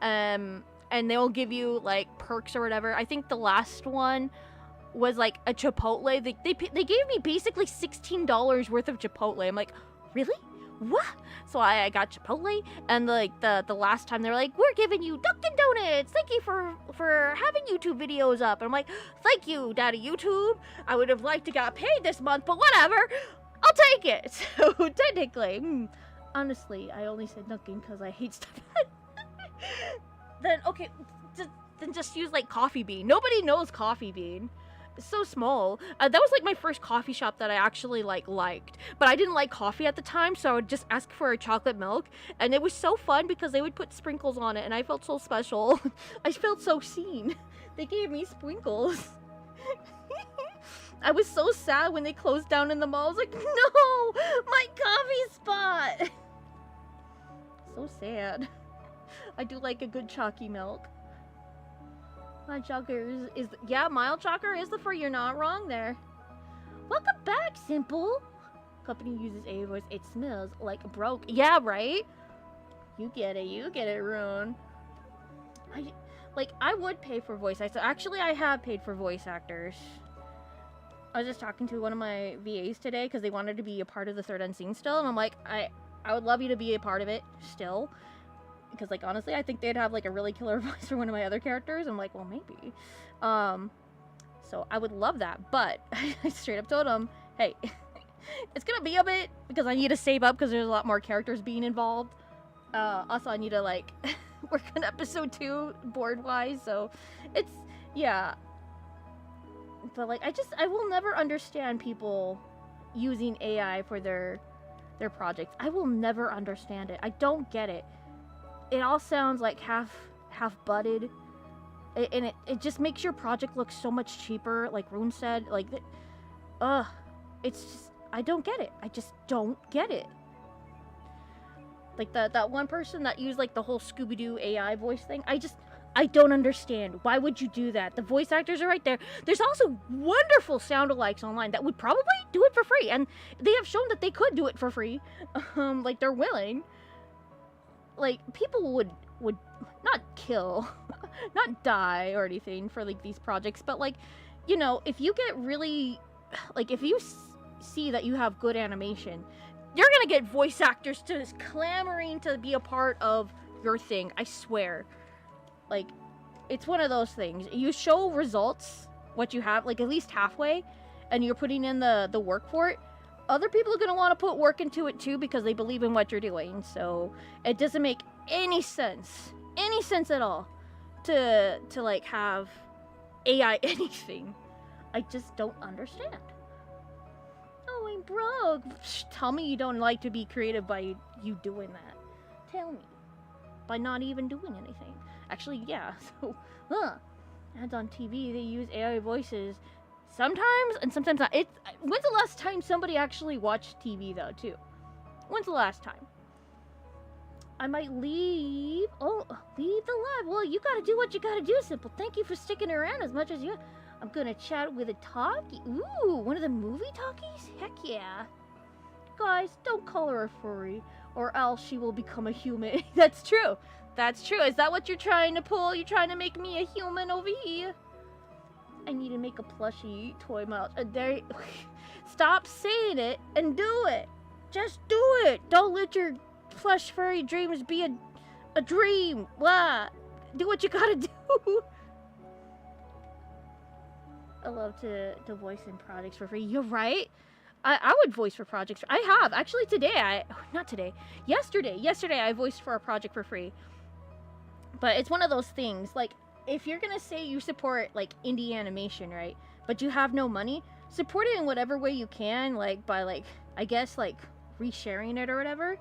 and they'll give you like perks or whatever. I think the last one was like a Chipotle. They gave me basically $16 worth of Chipotle. I'm like, really? What? So I got Chipotle, and like the last time they were like, we're giving you Dunkin' Donuts. Thank you for having YouTube videos up. And I'm like, thank you, Daddy YouTube. I would have liked to got paid this month, but whatever. I'll take it. So technically, honestly, I only said Dunkin' because I hate stuff. Then okay, then just use like Coffee Bean. Nobody knows Coffee Bean. So small. That was like my first coffee shop that I actually liked, but I didn't like coffee at the time, so I would just ask for a chocolate milk, and it was so fun because they would put sprinkles on it, and I felt so special. I felt so seen. They gave me sprinkles. I was so sad when they closed down in the mall. I was like, no, my coffee spot. So sad. I do like a good chalky milk. Mild Shocker is yeah, Mild Shocker is the fur. You're not wrong there. Welcome back, Simple. Company uses a voice. It smells like broke. Yeah, right? You get it, Rune. I would pay for voice actors. Actually, I have paid for voice actors. I was just talking to one of my VAs today because they wanted to be a part of the third unseen still, and I'm like, I would love you to be a part of it still. Because, like, honestly, I think they'd have, like, a really killer voice for one of my other characters. I'm like, well, maybe. So I would love that. But I straight up told them, hey, It's gonna be a bit because I need to save up because there's a lot more characters being involved. Also, I need to like work on episode 2 board wise, so it's yeah. But like, I will never understand people using AI for their projects. I will never understand it. I don't get it. It all sounds like half butted, and it just makes your project look so much cheaper. Like Rune said, like, it's just, I don't get it. I just don't get it. Like that one person that used like the whole Scooby-Doo AI voice thing. I don't understand. Why would you do that? The voice actors are right there. There's also wonderful sound-alikes online that would probably do it for free, and they have shown that they could do it for free. Like they're willing. Like people would not kill, not die or anything for like these projects, but like, you know, if you get really, like if you see that you have good animation, you're gonna get voice actors just clamoring to be a part of your thing. I swear. Like, it's one of those things. You show results, what you have, like at least halfway, and you're putting in the work for it. Other people are going to want to put work into it too because they believe in what you're doing. So it doesn't make any sense at all to like have AI anything. I just don't understand. Oh, I'm broke. Tell me you don't like to be creative by you doing that. Tell me. By not even doing anything. Actually, yeah. So, ads on TV, they use AI voices sometimes, and sometimes not. When's the last time somebody actually watched TV, though, too? When's the last time? I might leave. Oh, leave the live. Well, you gotta do what you gotta do, Simple. Thank you for sticking around as much as you... I'm gonna chat with a talkie. Ooh, one of the movie talkies? Heck yeah. Guys, don't call her a furry, or else she will become a human. That's true. That's true. Is that what you're trying to pull? You're trying to make me a human over here? I need to make a plushie toy mouse. There. Stop saying it and do it. Just do it. Don't let your plush furry dreams be a dream. Blah. Do what you gotta do. I love to voice in projects for free. You're right. I would voice for projects. I have. Actually, Yesterday I voiced for a project for free. But it's one of those things, like, if you're gonna say you support, like, indie animation, right? But you have no money, support it in whatever way you can, like, by, like, I guess, like, resharing it or whatever.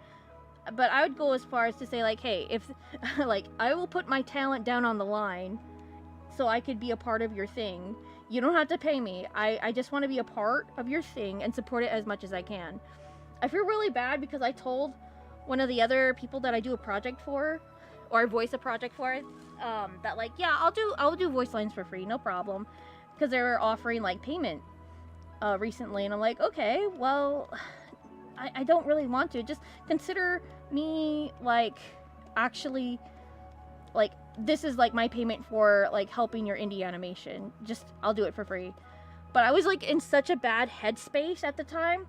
But I would go as far as to say, like, hey, if, like, I will put my talent down on the line so I could be a part of your thing. You don't have to pay me. I just want to be a part of your thing and support it as much as I can. I feel really bad because I told one of the other people that I do a project for, or I voice a project for, that like, yeah, I'll do voice lines for free, no problem, because they were offering like payment recently, and I'm like, okay, well, I don't really want to. Just consider me like actually like this is like my payment for like helping your indie animation. Just I'll do it for free. But I was like in such a bad headspace at the time.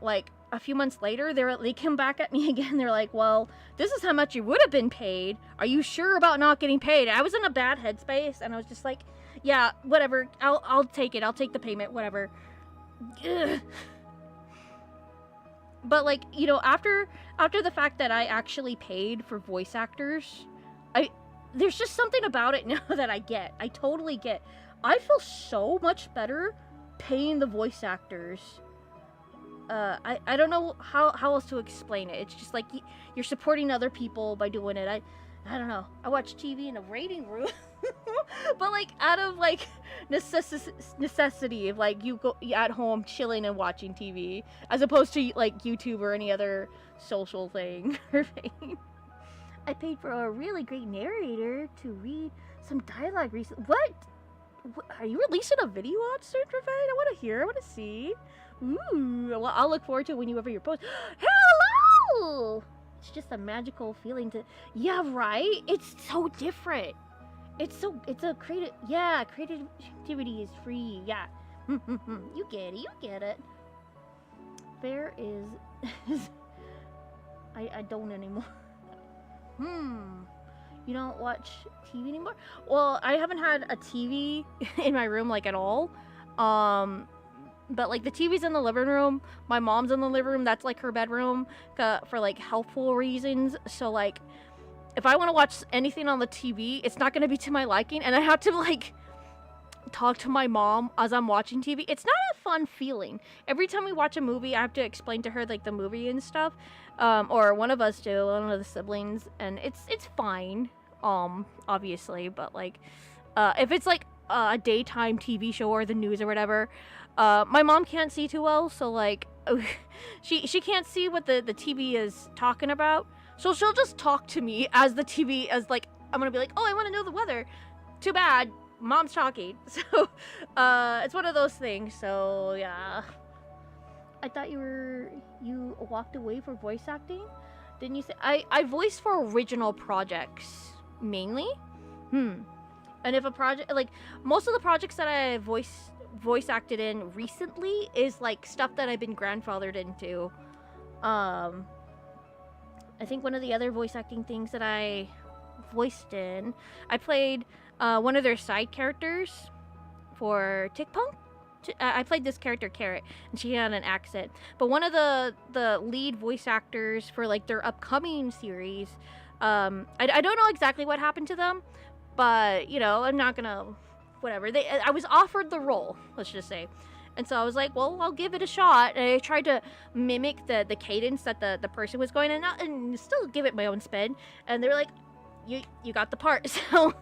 Like a few months later, they come back at me again. They're like, well, this is how much you would have been paid. Are you sure about not getting paid? I was in a bad headspace, and I was just like, yeah, whatever. I'll take it. I'll take the payment, whatever. Ugh. But like, you know, after the fact that I actually paid for voice actors, there's just something about it now that I get. I totally get. I feel so much better paying the voice actors. I don't know how else to explain it. It's just like you're supporting other people by doing it. I don't know. I watch TV in a waiting room, but like out of like necessity of like you go at home chilling and watching TV as opposed to like YouTube or any other social thing. I paid for a really great narrator to read some dialogue recently. What? Are you releasing a video on Centrifuge? I want to hear. I want to see. Ooh, well, I'll look forward to it whenever you post. Hello! It's just a magical feeling to... Yeah, right? It's so different. It's a creative... Yeah, creativity is free. Yeah. You get it. You get it. There is... I don't anymore. You don't watch TV anymore? Well, I haven't had a TV in my room, like, at all. But like the TV's in the living room, my mom's in the living room, that's like her bedroom for like helpful reasons. So like if I want to watch anything on the TV, it's not going to be to my liking, and I have to like talk to my mom as I'm watching TV. It's not a fun feeling. Every time we watch a movie, I have to explain to her like the movie and stuff, or one of us do, one of the siblings, and it's fine, obviously, but like if it's like a daytime TV show or the news or whatever, my mom can't see too well, so like she can't see what the TV is talking about, so she'll just talk to me as the TV, as like I'm gonna be like, oh, I want to know the weather. Too bad, mom's talking. So it's one of those things. So yeah, I thought you walked away for voice acting, didn't you say? I voiced for original projects mainly. And if a project, like most of the projects that I voice acted in recently is like stuff that I've been grandfathered into. I think one of the other voice acting things that I voiced in, I played one of their side characters for Tick Punk. I played this character Carrot, and she had an accent. But one of the lead voice actors for like their upcoming series, I don't know exactly what happened to them, but you know, I'm not gonna, whatever. I was offered the role, let's just say. And so I was like, well, I'll give it a shot. And I tried to mimic the cadence that the person was going, and still give it my own spin. And they were like, you got the part. So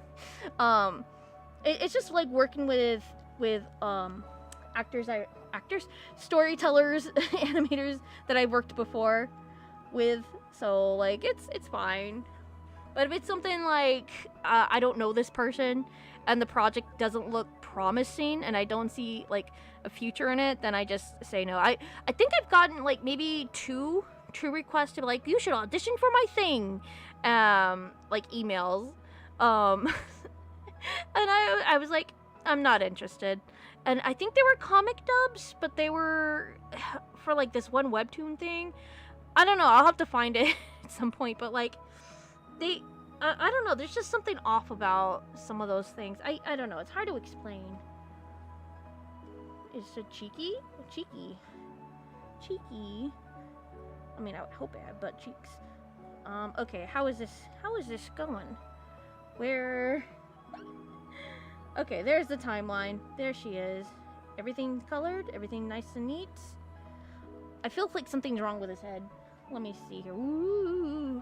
it's just like working with actors, storytellers, animators that I've worked before with. So like it's fine. But if it's something like I don't know this person and the project doesn't look promising and I don't see like a future in it, then I just say no. I think I've gotten like maybe two requests to be like, you should audition for my thing, like emails, and I was like, I'm not interested. And I think they were comic dubs, but they were for like this one webtoon thing. I don't know, I'll have to find it at some point, but like I don't know, there's just something off about some of those things. I don't know, it's hard to explain. Is it cheeky? Cheeky. I mean, I would hope I have butt cheeks. Okay, how is this going? Where? Okay, there's the timeline. There she is. Everything colored, everything nice and neat. I feel like something's wrong with his head. Let me see here. Ooh.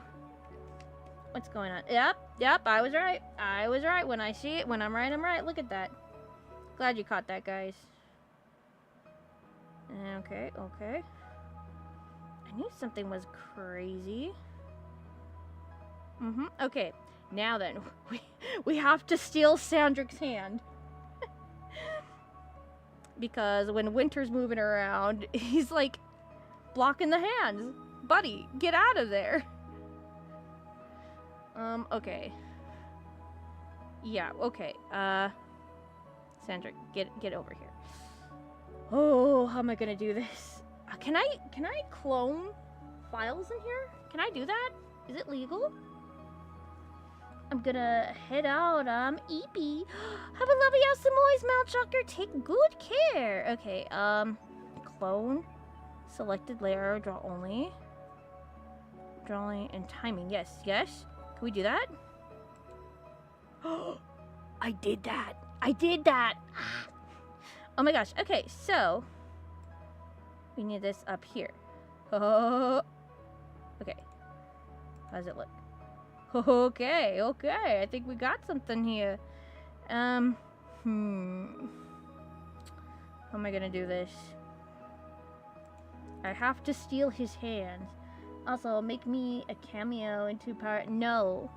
What's going on? Yep, I was right. When I see it, when I'm right, I'm right. Look at that. Glad you caught that, guys. Okay. I knew something was crazy. Okay, now then, we have to steal Sandrik's hand. Because when Winter's moving around, he's like blocking the hands. Buddy, get out of there. Okay. Yeah, okay. Sandrik, get over here. Oh, how am I gonna do this? Can I clone files in here? Can I do that? Is it legal? I'm gonna head out. Eepy. Have a lovely house, Samoy's Mount Shocker. Take good care. Okay, clone. Selected layer, draw only. Drawing and timing. Yes. Can we do that? Oh, I did that. Oh my gosh. Okay, so we need this up here. Oh. Okay. How does it look? Okay. I think we got something here. How am I gonna do this? I have to steal his hand. Also, make me a cameo in 2 part. No.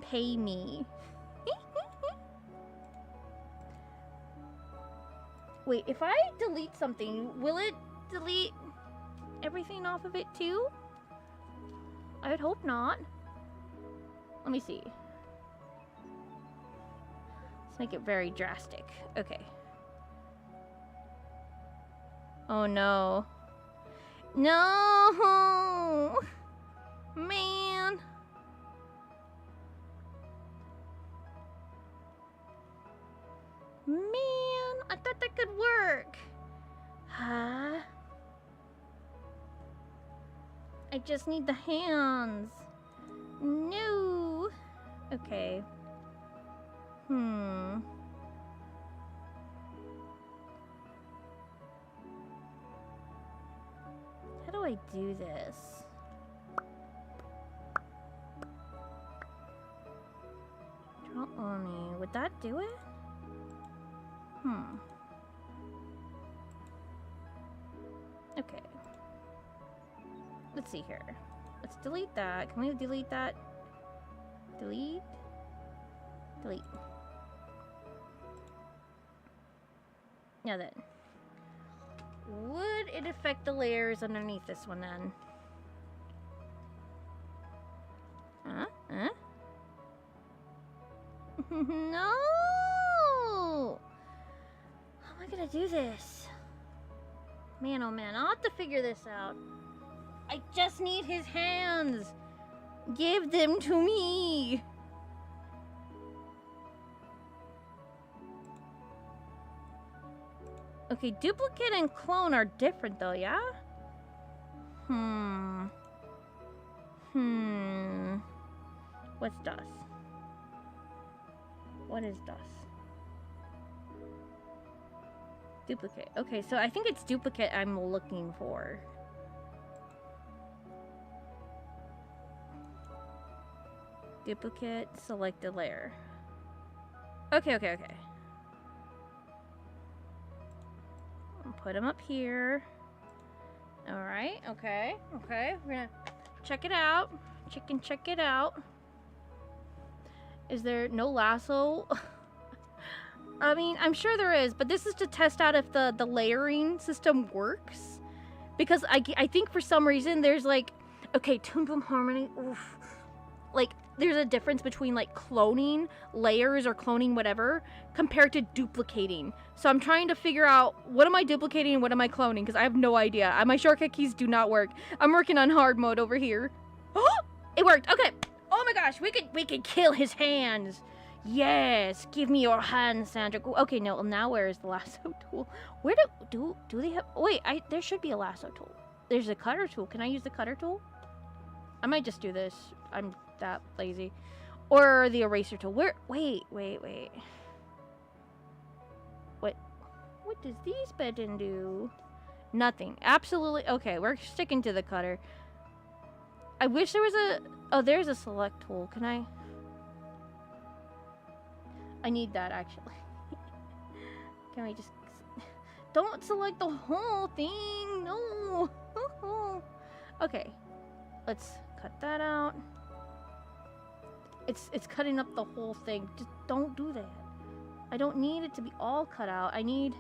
Pay me. Wait, if I delete something, will it delete everything off of it too? I would hope not. Let me see. Let's make it very drastic. Okay. Oh no. No! Man! I thought that could work. Huh? I just need the hands. No. Okay. Hmm. How do I do this? Draw Oni. Would that do it? Hmm. Okay. Let's see here. Let's delete that. Can we delete that? Delete? Delete. Now then. Would it affect the layers underneath this one then? Huh? Huh? No! How am I gonna do this? Man, oh man, I'll have to figure this out. I just need his hands. Give them to me. Okay, duplicate and clone are different though, yeah? What's DOS? What is DOS? Duplicate. Okay, so I think it's duplicate I'm looking for. Duplicate, select a layer. Okay. I'll put them up here. Alright, okay. We're gonna check it out. Check it out. Is there no lasso? I mean, I'm sure there is, but this is to test out if the layering system works. Because I think for some reason there's like, okay, Toon Boom Harmony, oof. Like, there's a difference between like cloning layers or cloning whatever compared to duplicating. So I'm trying to figure out what am I duplicating and what am I cloning because I have no idea. My shortcut keys do not work. I'm working on hard mode over here. Oh, it worked. Okay. Oh my gosh, we could kill his hands. Yes, give me your hands, Sandra. Okay, no. Now where is the lasso tool? Where do they have? Wait, there should be a lasso tool. There's a cutter tool. Can I use the cutter tool? I might just do this. I'm that lazy. Or the eraser tool. Where? Wait. What does these button do? Nothing. Absolutely. Okay, we're sticking to the cutter. I wish there was a... Oh, there's a select tool. Can I... I need that, actually. Can we just... Don't select the whole thing. No. Okay. Let's cut that out. It's cutting up the whole thing. Just don't do that. I don't need it to be all cut out. I need...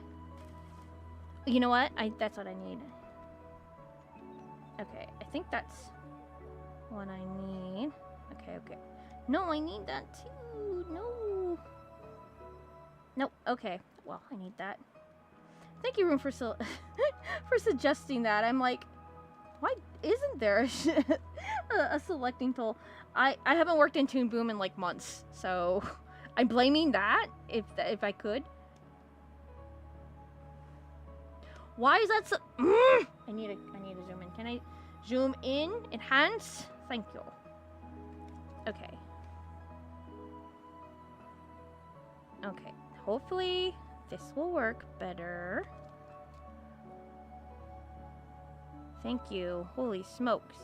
You know what? That's what I need. Okay, I think that's what I need. Okay. No, I need that too. No. Nope. Okay. Well, I need that. Thank you, Room, for for suggesting that. I'm like, why isn't there a selecting tool? I haven't worked in Toon Boom in like months, so I'm blaming that if I could. Why is that so? I need to zoom in. Can I zoom in? Enhance? Thank you. Okay. Okay. Hopefully this will work better. Thank you. Holy smokes.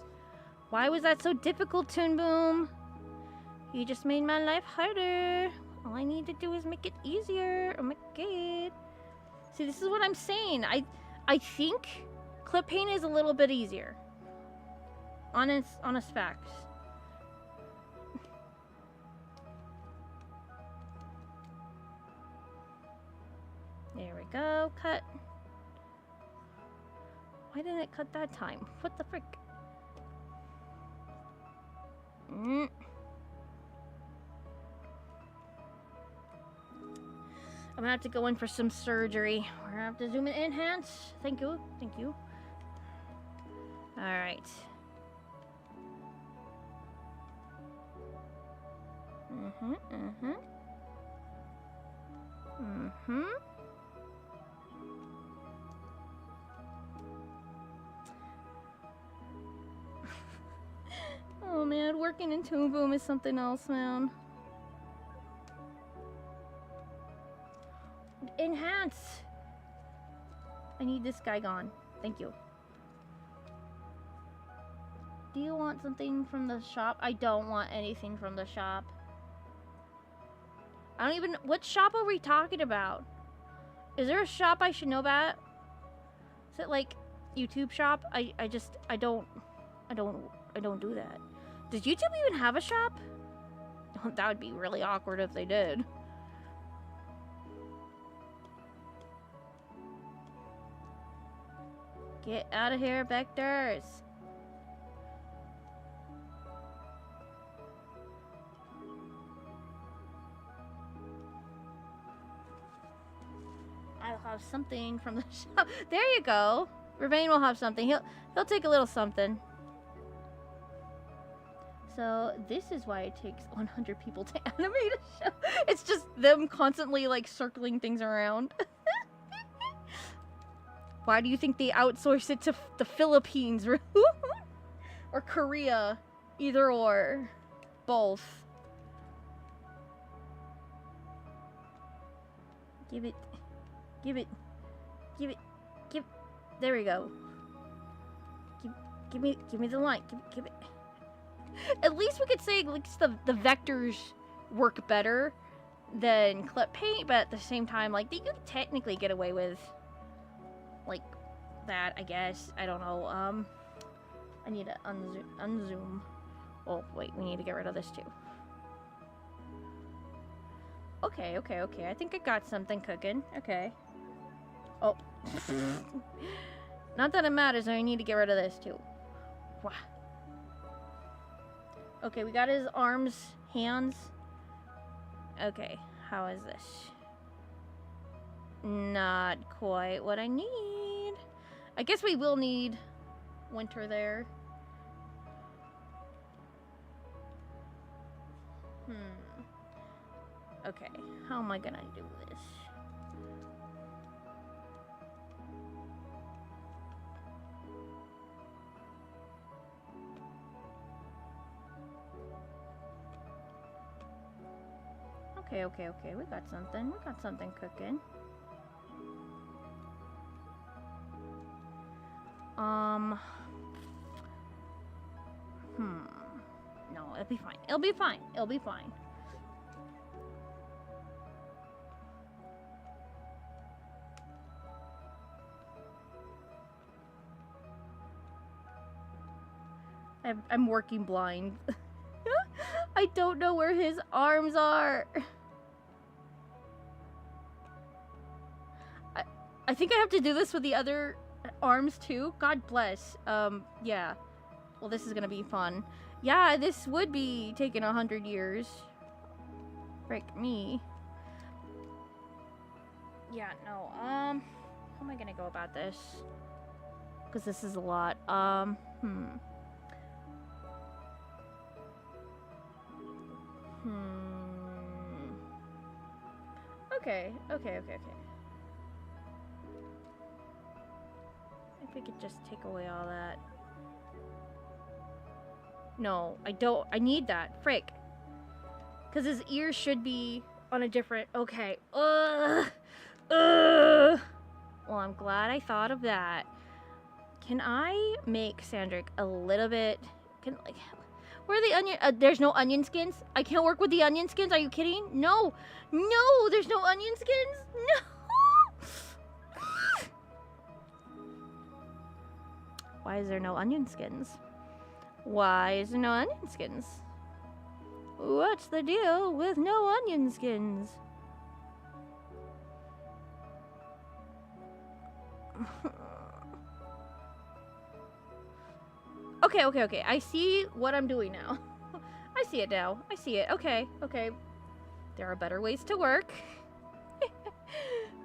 Why was that so difficult, Toon Boom? You just made my life harder. All I need to do is make it easier. Oh my god. See, this is what I'm saying. I think clip paint is a little bit easier. Honest facts. There we go. Cut. Why didn't it cut that time? What the frick? I'm gonna have to go in for some surgery. We're gonna have to zoom in, enhance. Thank you. Alright. man. Working in Toon Boom is something else, man. Enhance. I need this guy gone. Thank you. Do you want something from the shop? I don't want anything from the shop. I don't even... What shop are we talking about? Is there a shop I should know about? Is it like YouTube shop? I don't do that. Does YouTube even have a shop? That would be really awkward if they did. Get out of here, Vectors. I'll have something from the shop. There you go. Ravain will have something. He'll take a little something. So this is why it takes 100 people to animate a show. It's just them constantly like circling things around. Why do you think they outsource it to the Philippines or Korea? Either or. Both. Give it. Give it. Give it. Give. There we go. Give me the line. Give it. At least we could say at least the vectors work better than clip paint, but at the same time, like, they could technically get away with like that, I guess. I don't know. I need to unzoom. Oh, wait, we need to get rid of this too. Okay. I think I got something cooking. Okay. Oh. Not that it matters, I need to get rid of this too. Wow. Okay, we got his arms, hands. Okay, how is this? Not quite what I need. I guess we will need winter there. Okay, how am I gonna do this? Okay, we got something cooking. No, it'll be fine. I'm working blind. I don't know where his arms are. I think I have to do this with the other arms too. God bless. Yeah. Well, this is gonna be fun. Yeah, this would be taking 100 years. Frick me. Yeah, no. How am I gonna go about this? Because this is a lot. Okay. If we could just take away all that. No, I don't. I need that. Frick. Because his ears should be on a different... Okay. Well, I'm glad I thought of that. Can I make Sandrick a little bit... Where are the onion... there's no onion skins? I can't work with the onion skins? Are you kidding? No, there's no onion skins? No! Why is there no onion skins? Why is there no onion skins? What's the deal with no onion skins? Okay. I see what I'm doing now. I see it now. I see it. Okay. There are better ways to work.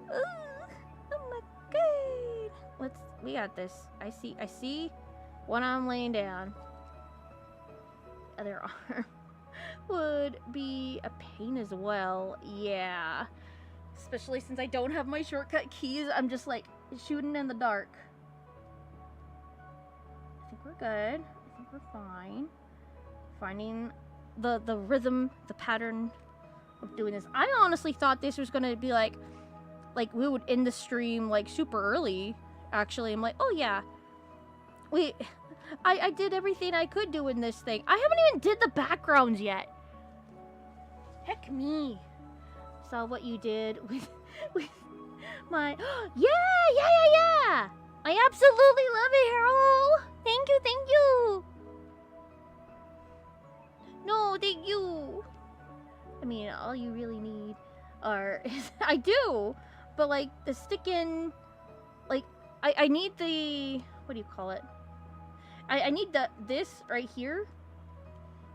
Oh my god. We got this. I see when I'm laying down. The other arm would be a pain as well. Yeah. Especially since I don't have my shortcut keys. I'm just like shooting in the dark. I think we're good. I think we're fine. finding the rhythm, the pattern of doing this. I honestly thought this was gonna be like we would end the stream like super early. Actually, I'm like, oh yeah, I did everything I could do in this thing. I haven't even did the backgrounds yet. Heck me. Saw what you did with my yeah. I absolutely love it, Harold. Thank you. No, thank you. I mean, all you really need are I do, but like the stick-in, like I need the, what do you call it? I need this right here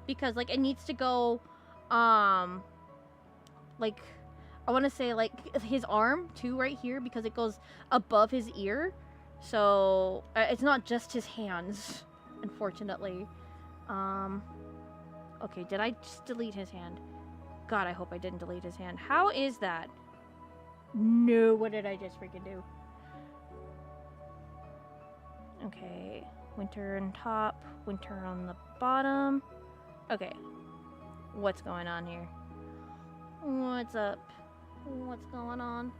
because like it needs to go like I want to say like his arm too right here because it goes above his ear. So it's not just his hands, unfortunately. Okay, did I just delete his hand? God, I hope I didn't delete his hand. How is that? No, what did I just freaking do? Okay, winter on top, winter on the bottom. Okay, what's going on here? What's up? What's going on?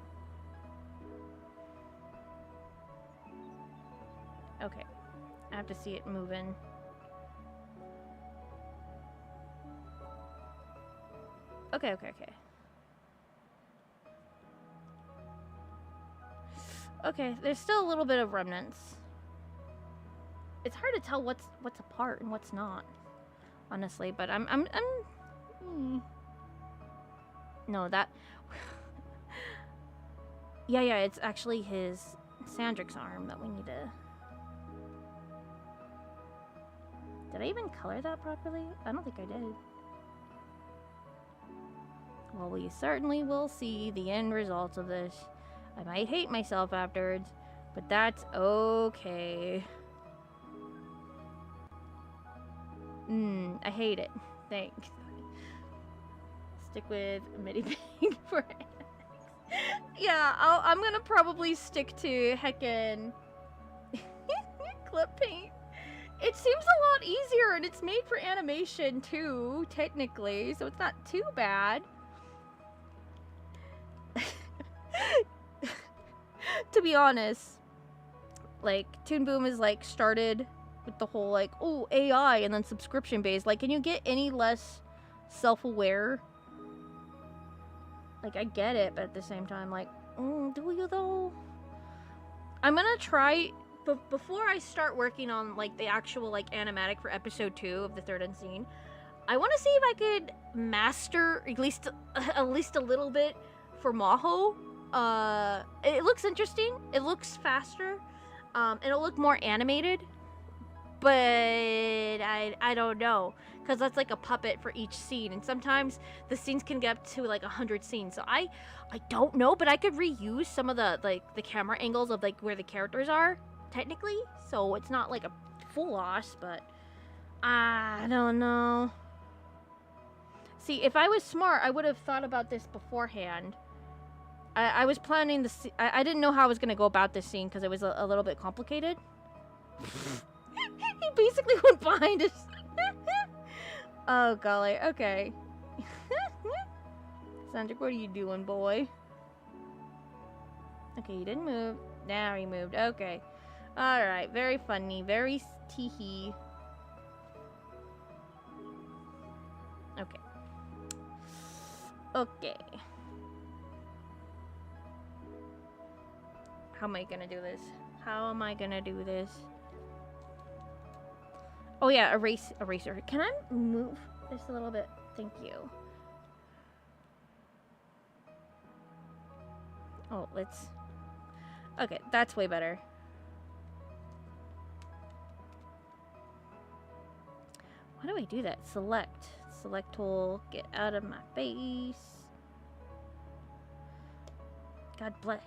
Okay, I have to see it moving. Okay. Okay, there's still a little bit of remnants. It's hard to tell what's apart and what's not, honestly. But I'm no, that. yeah, it's actually his Sandrik's arm that we need to. Did I even color that properly? I don't think I did. Well, we certainly will see the end results of this. I might hate myself afterwards, but that's okay. I hate it. Thanks. Stick with Medipig for yeah, I'm gonna probably stick to heckin' clip paint. It seems a lot easier, and it's made for animation too, technically, so it's not too bad. To be honest, like, Toon Boom is like started with the whole like, oh, AI and then subscription based. Like, can you get any less self-aware? Like, I get it, but at the same time, like, do you though? I'm gonna try, but before I start working on like the actual like animatic for episode 2 of the third unseen, I want to see if I could master at least a little bit for Maho. It looks interesting. It looks faster. It'll look more animated. But I don't know, because that's like a puppet for each scene, and sometimes the scenes can get up to like 100 scenes. So I don't know, but I could reuse some of the like the camera angles of like where the characters are technically. So it's not like a full loss, but I don't know. See, if I was smart, I would have thought about this beforehand. I was planning the I didn't know how I was going to go about this scene because it was a little bit complicated. He basically went behind us. Oh, golly. Okay. Sandrik, what are you doing, boy? Okay, you didn't move. Now he moved. Okay. Alright. Very funny. Very teehee. Okay. Okay. How am I gonna do this? How am I gonna do this? Oh yeah, eraser. Can I move this a little bit? Thank you. Oh, let's... Okay, that's way better. Why do I do that? Select. Select tool. Get out of my face. God bless.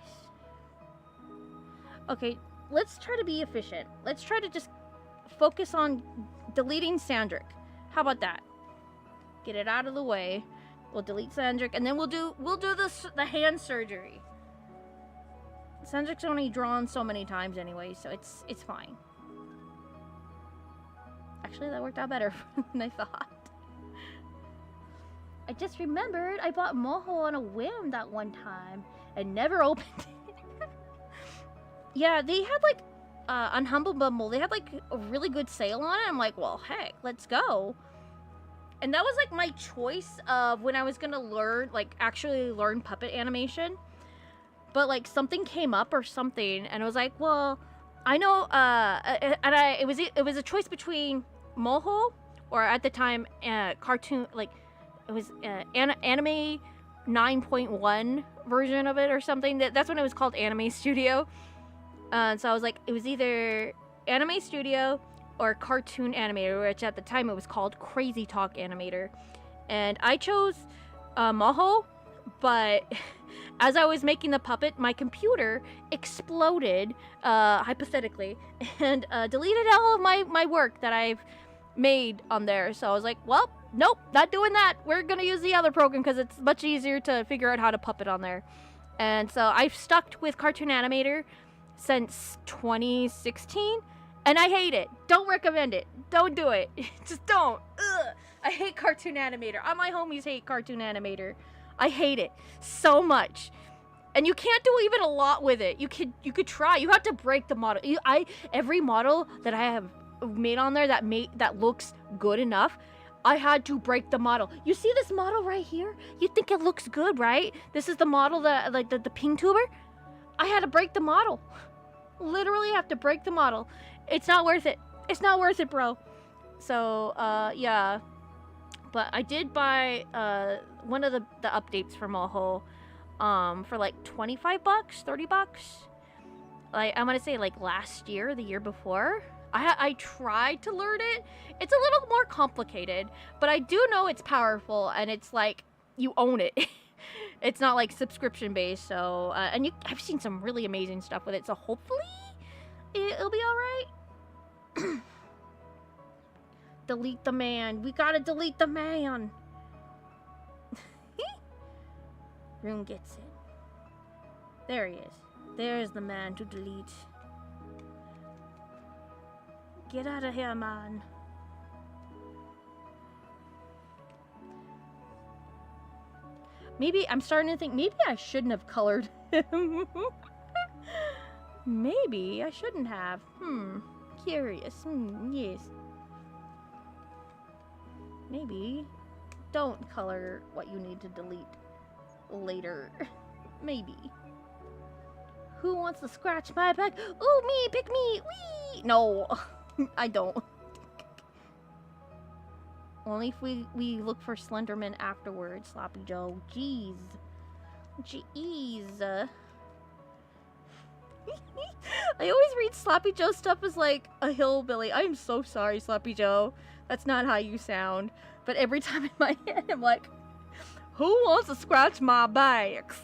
Okay, let's try to be efficient. Let's try to just focus on deleting Sandrik. How about that? Get it out of the way. We'll delete Sandrik, and then we'll do the hand surgery. Sandrik's only drawn so many times anyway, so it's fine. Actually, that worked out better than I thought. I just remembered I bought Moho on a whim that one time and never opened it. Yeah, they had like on Humble Bumble, they had like a really good sale on it. I'm like, well, heck, let's go. And that was like my choice of when I was gonna learn, like actually learn puppet animation. But like something came up or something, and I was like, well, I know, it was a choice between Moho or at the time cartoon, like it was anime 9.1 version of it or something. That's when it was called Anime Studio. So I was like, it was either Anime Studio or Cartoon Animator, which at the time it was called Crazy Talk Animator. And I chose Moho, but as I was making the puppet, my computer exploded, hypothetically, and deleted all of my work that I've made on there. So I was like, well, nope, not doing that. We're gonna use the other program because it's much easier to figure out how to puppet on there. And so I've stuck with Cartoon Animator since 2016, and I hate it. Don't recommend it. Don't do it. Just don't. Ugh. I hate Cartoon Animator. All my homies hate Cartoon Animator. I hate it so much. And you can't do even a lot with it. You could try. You have to break the model. Every model that I have made on there that looks good enough, I had to break the model. You see this model right here? You think it looks good, right? This is the model that like the ping tuber. I had to break the model. Literally have to break the model. It's not worth it. It's not worth it, bro. So yeah. But I did buy one of the updates for Moho for like 25 bucks, 30 bucks. Like I'm gonna say like last year, the year before. I tried to learn it. It's a little more complicated, but I do know it's powerful and it's like you own it. It's not like subscription based, so and I've seen some really amazing stuff with it. So hopefully it'll be all right. Delete the man. We gotta delete the man. Rune gets it. There he is. There's the man to delete. Get out of here, man. Maybe, I'm starting to think, maybe I shouldn't have colored him. Maybe I shouldn't have. Curious. Yes. Maybe don't color what you need to delete later. Maybe. Who wants to scratch my back? Ooh, me, pick me. Wee! No, I don't. Only if we look for Slenderman afterwards, Sloppy Joe. Jeez. Jeez. I always read Sloppy Joe stuff as like a hillbilly. I'm so sorry, Sloppy Joe. That's not how you sound. But every time in my head, I'm like, who wants to scratch my backs?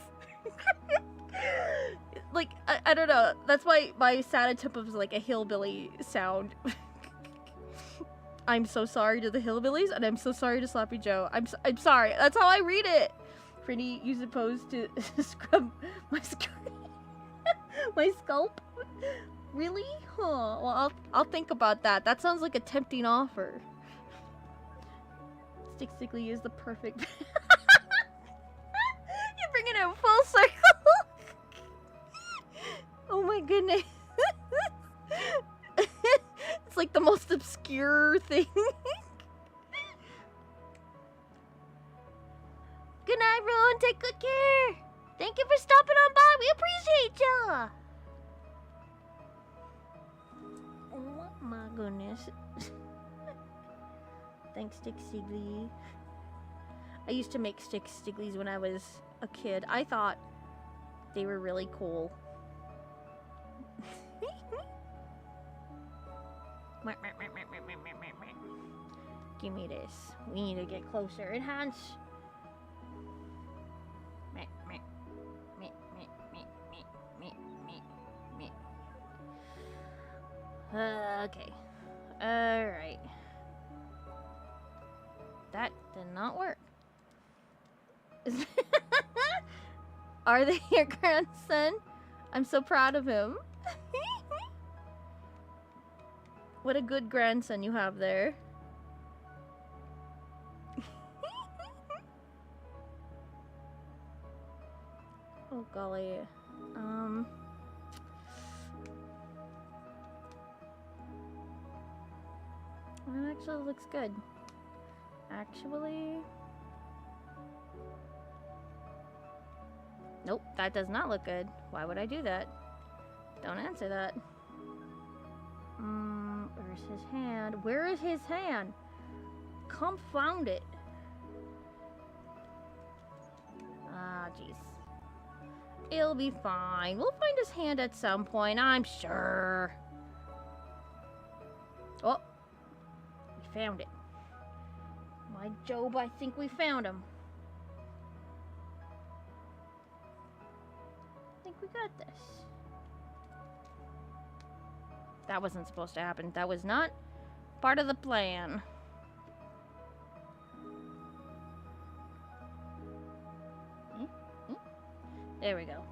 Like, I don't know. That's why my sound tip was like a hillbilly sound. I'm so sorry to the hillbillies, and I'm so sorry to Sloppy Joe. I'm sorry. That's how I read it. Pretty, you supposed to scrub my my scalp? Really? Huh. Well, I'll think about that. That sounds like a tempting offer. Stick Stickly is the perfect. You're bringing it full circle. Oh my goodness. It's like the most obscure thing. Good night, Ron. Take good care. Thank you for stopping on by. We appreciate ya. Oh my goodness. Thanks, Stick Stiggly. I used to make Stick Stigglies when I was a kid. I thought they were really cool. Give me this. We need to get closer. Enhance. Okay. Alright. That did not work. Are they your grandson? I'm so proud of him. What a good grandson you have there. Oh golly. That actually looks good. Actually. Nope, that does not look good. Why would I do that? Don't answer that. Where's his hand? Where is his hand? Confound it. Ah, jeez. It'll be fine. We'll find his hand at some point, I'm sure. Oh. We found it. My Job, I think we found him. I think we got this. That wasn't supposed to happen. That was not part of the plan. There we go.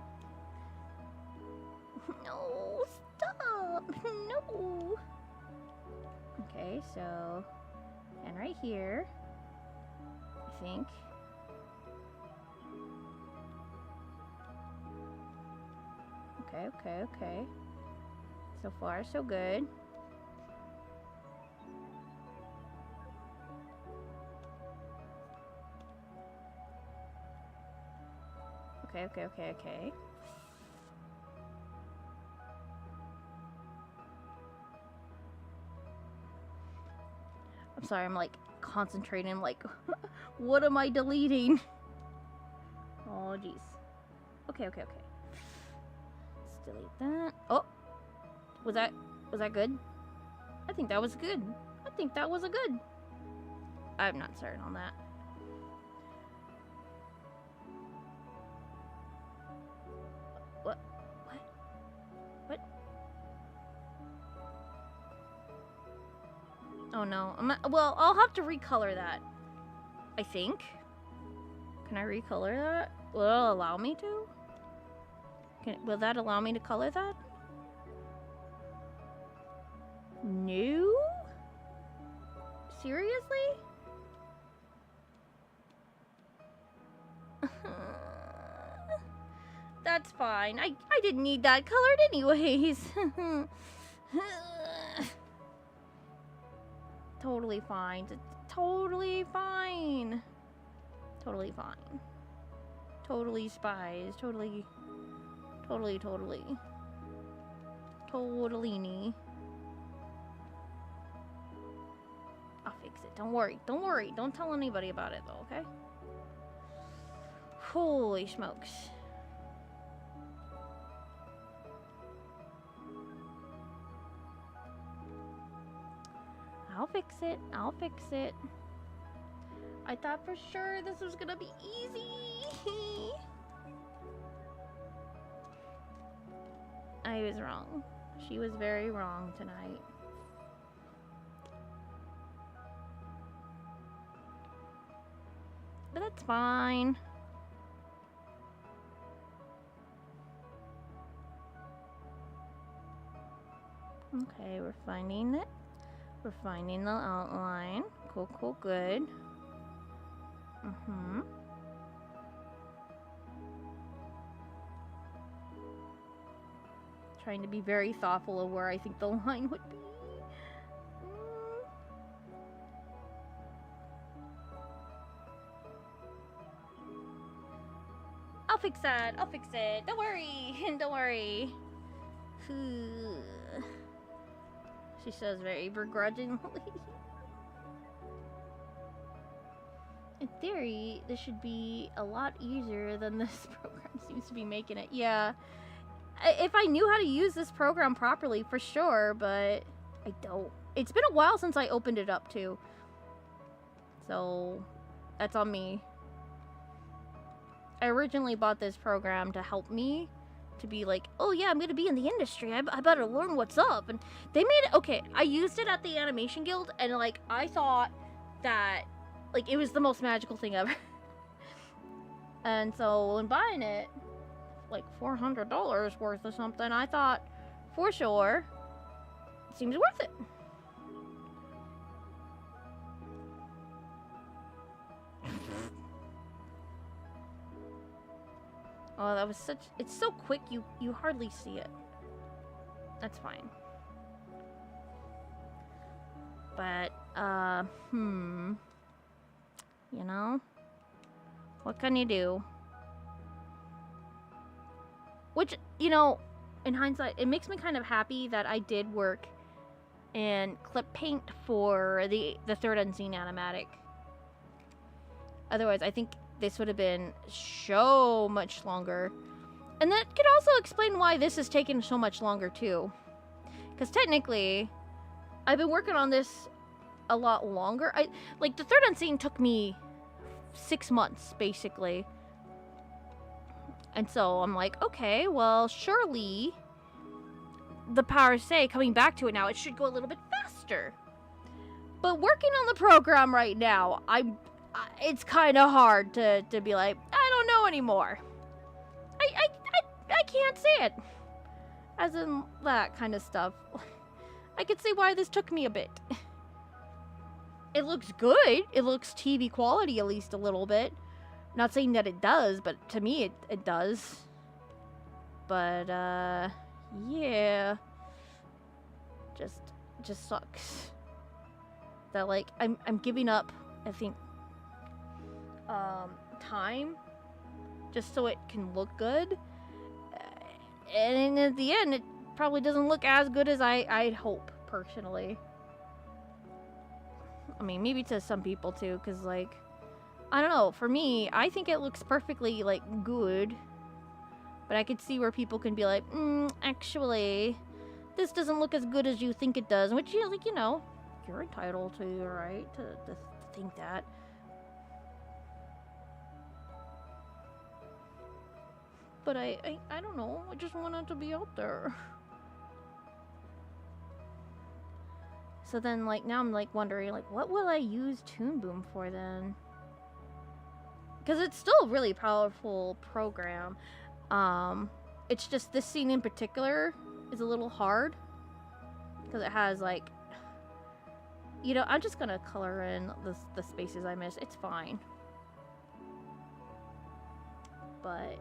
No, stop! No! Okay, so... And right here, I think. Okay. So far, so good. Okay. I'm sorry, I'm like concentrating, like, what am I deleting? Oh, jeez. Okay. Let's delete that. Oh! Was that good? I think that was good. I think that was a good. I'm not certain on that. What? Oh no. Well, I'll have to recolor that. I think. Can I recolor that? Will it allow me to? Will that allow me to color that? No? Seriously? That's fine. I didn't need that colored anyways. Totally fine. Totally fine. Totally fine. Totally spies. Totally. Totally-ny. I'll fix it. Don't worry. Don't tell anybody about it, though, okay? Holy smokes. I'll fix it. I thought for sure this was gonna be easy. I was wrong. She was very wrong tonight. But that's fine. Okay, we're finding it. We're finding the outline. Cool, good. Trying to be very thoughtful of where I think the line would be. I'll fix that. Don't worry. She says very begrudgingly. In theory, this should be a lot easier than this program seems to be making it. Yeah. If I knew how to use this program properly, for sure, but I don't. It's been a while since I opened it up, too. So, that's on me. I originally bought this program to help me, to be like, oh yeah, I'm gonna be in the industry, I better learn what's up. And they made it, okay, I used it at the Animation Guild, and like, I thought that, like, it was the most magical thing ever. And so, when buying it, like $400 worth or something, I thought, for sure, it seems worth it. Oh, that was such... It's so quick, you hardly see it. That's fine. But, you know? What can you do? Which, you know, in hindsight, it makes me kind of happy that I did work in clip paint for the third unseen animatic. Otherwise, I think this would have been so much longer. And that could also explain why this has taken so much longer, too. Because technically, I've been working on this a lot longer. Like, the third unseen took me 6 months, basically. And so I'm like, okay, well, surely the Power Say, coming back to it now, it should go a little bit faster. But working on the program right now, it's kind of hard to be like, I don't know anymore. I can't say it. As in that kind of stuff. I could see why this took me a bit. It looks good. It looks TV quality, at least a little bit. Not saying that it does, but to me it does. But, yeah. Just sucks. That, like, I'm giving up, I think, time just so it can look good. And at the end, it probably doesn't look as good as I'd hope, personally. I mean, maybe to some people, too, because, like, I don't know. For me, I think it looks perfectly, like, good. But I could see where people can be like, actually, this doesn't look as good as you think it does. Which, like, you know, you're entitled to, right? To think that. But I don't know. I just want it to be out there. So then, like, now I'm, like, wondering, like, what will I use Toon Boom for then? Because it's still a really powerful program. It's just this scene in particular is a little hard. Because it has, like... You know, I'm just gonna color in the spaces I miss. It's fine. But...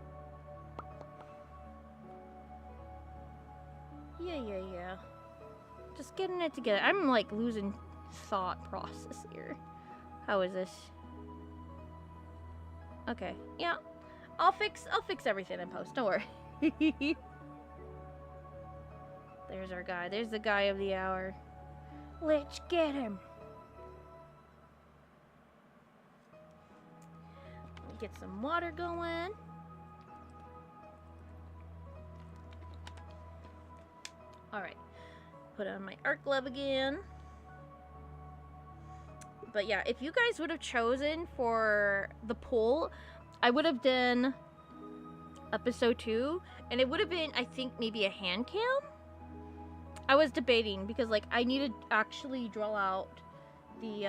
Yeah. Just getting it together. I'm, like, losing thought process here. How is this? Okay, yeah. I'll fix everything in post, don't worry. There's our guy. There's the guy of the hour. Let's get him. Let me get some water going. Alright. Put on my art glove again. But yeah, if you guys would have chosen for the poll, I would have done episode 2, and it would have been, I think, maybe a hand cam? I was debating, because, like, I need to actually draw out the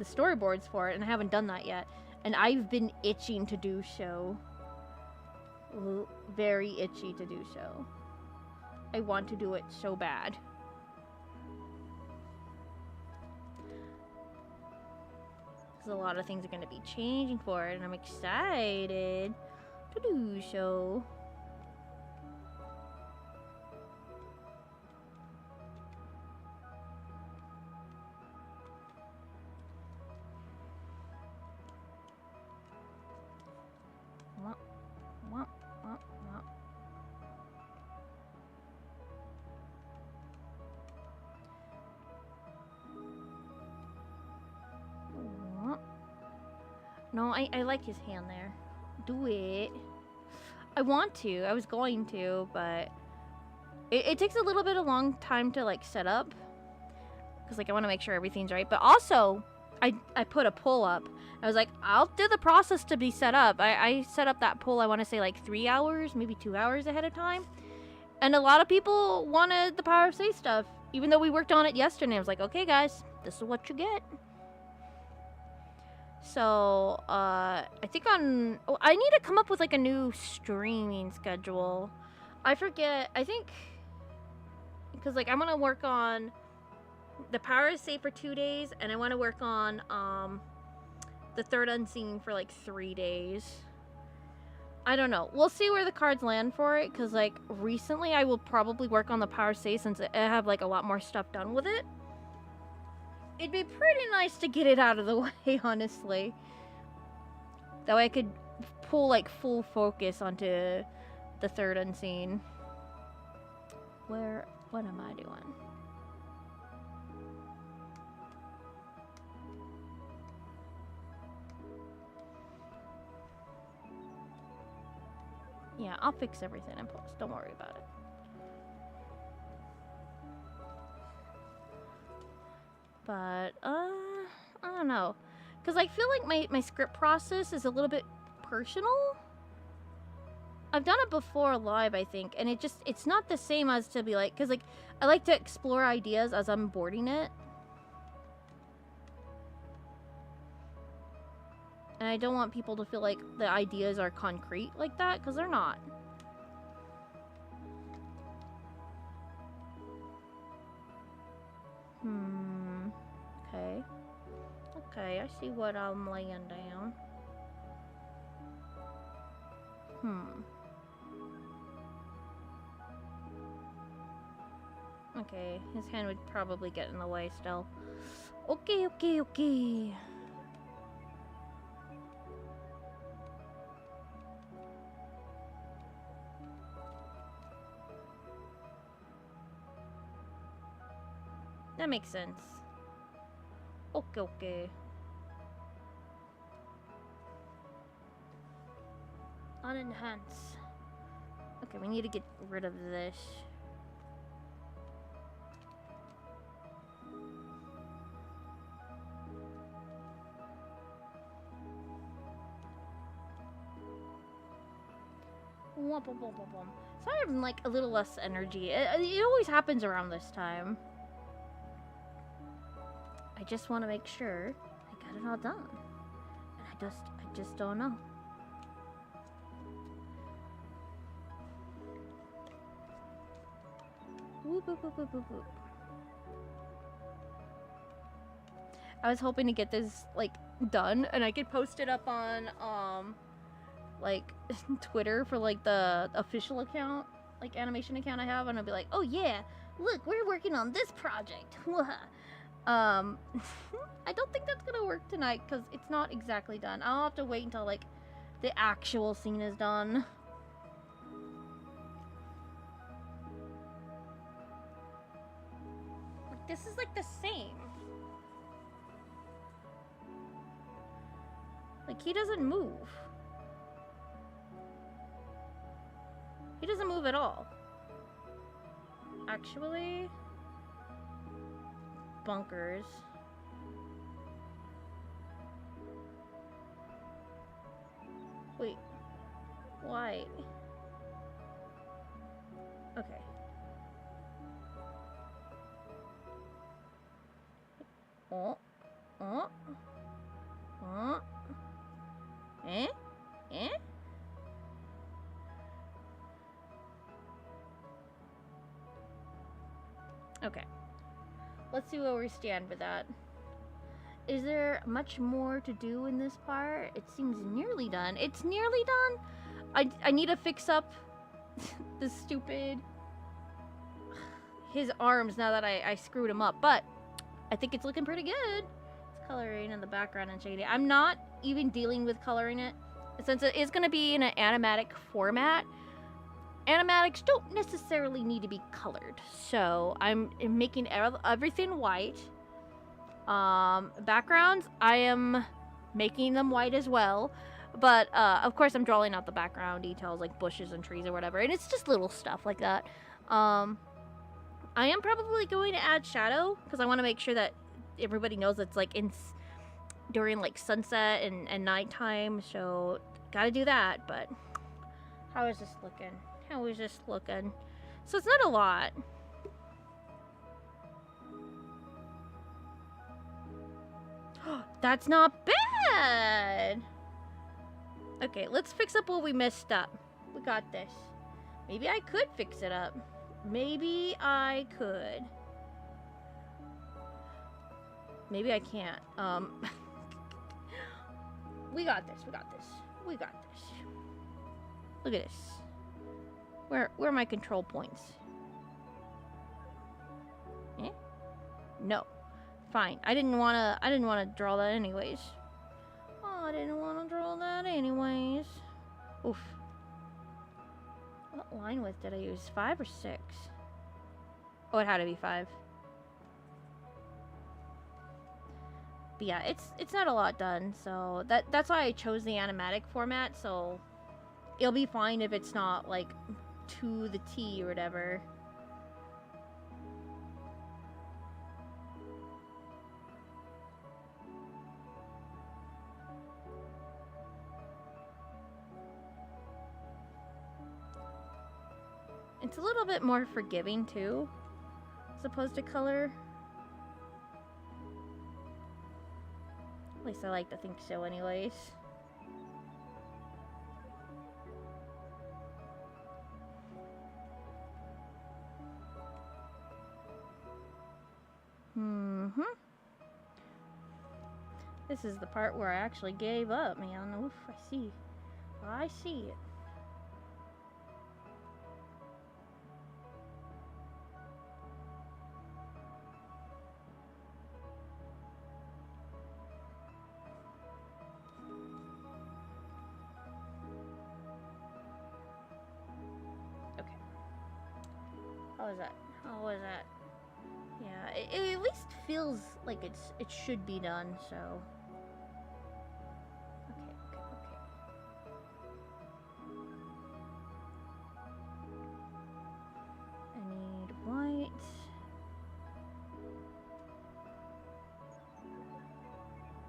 storyboards for it, and I haven't done that yet. And I've been itching to do so. Very itchy to do so. I want to do it so bad. A lot of things are going to be changing for it, and I'm excited to do so. No, I like his hand there. Do it. I want to. I was going to, but it takes a little bit of long time to, like, set up. Because, like, I want to make sure everything's right. But also, I put a poll up. I was like, I'll do the process to be set up. I set up that poll, I want to say, like, 3 hours, maybe 2 hours ahead of time. And a lot of people wanted the Power of Say stuff. Even though we worked on it yesterday. I was like, okay, guys, this is what you get. So, I think I need to come up with, like, a new streaming schedule. I forget, I think, because, like, I'm gonna work on the Power is Safe for 2 days, and I want to work on, the third unseen for, like, 3 days. I don't know. We'll see where the cards land for it, because, like, recently I will probably work on the Power Save since I have, like, a lot more stuff done with it. It'd be pretty nice to get it out of the way, honestly. That way I could pull, like, full focus onto the third unseen. What am I doing? Yeah, I'll fix everything in post. Don't worry about it. But, I don't know. Because I feel like my script process is a little bit personal. I've done it before live, I think, and it's not the same as to be like, because, like, I like to explore ideas as I'm boarding it. And I don't want people to feel like the ideas are concrete like that, because they're not. Okay. Okay, I see what I'm laying down. Okay, his hand would probably get in the way still. Okay, okay, okay. That makes sense. Okay, okay. Unenhance. Okay, we need to get rid of this. So I have, like, a little less energy. It always happens around this time. I just want to make sure I got it all done. And I just don't know. Whoop, whoop, whoop, whoop, whoop, whoop. I was hoping to get this, like, done, and I could post it up on, like, Twitter for, like, the official account, like, animation account I have, and I'll be like, oh yeah, look, we're working on this project. I don't think that's gonna work tonight, because it's not exactly done. I'll have to wait until, like, the actual scene is done. This is, like, the same. Like, he doesn't move. He doesn't move at all. Actually... bunkers. Wait. Why? Okay. Oh. Oh. Oh. Eh? Eh? Okay. Let's see where we stand with that. Is there much more to do in this part? It seems nearly done. It's nearly done? I need to fix up the stupid... his arms now that I screwed him up. But I think it's looking pretty good. It's coloring in the background and shading. I'm not even dealing with coloring it. Since it is going to be in an animatic format, animatics don't necessarily need to be colored. So I'm making everything white. Backgrounds, I am making them white as well. But, of course, I'm drawing out the background details, like bushes and trees or whatever. And it's just little stuff like that. I am probably going to add shadow, because I want to make sure that everybody knows it's, like, during, like, sunset and nighttime. So, gotta do that. But, how is this looking? How is this looking? So, it's not a lot. That's not bad! Okay, let's fix up what we messed up. We got this. Maybe I could fix it up. Maybe I could. Maybe I can't. We got this. We got this. We got this. Look at this. Where are my control points? Eh? No. Fine. I didn't wanna draw that anyways. Oh, I didn't wanna draw that anyways. Oof. What line width did I use? 5 or 6? Oh, it had to be 5. But yeah, it's not a lot done, so that's why I chose the animatic format, so it'll be fine if it's not like to the T or whatever. It's a little bit more forgiving too, as opposed to color. At least I like to think so anyways. This is the part where I actually gave up, man. Oof, I see. I see it. Okay. How was that? How was that? Yeah, it at least feels like it should be done, so. Okay. I need white.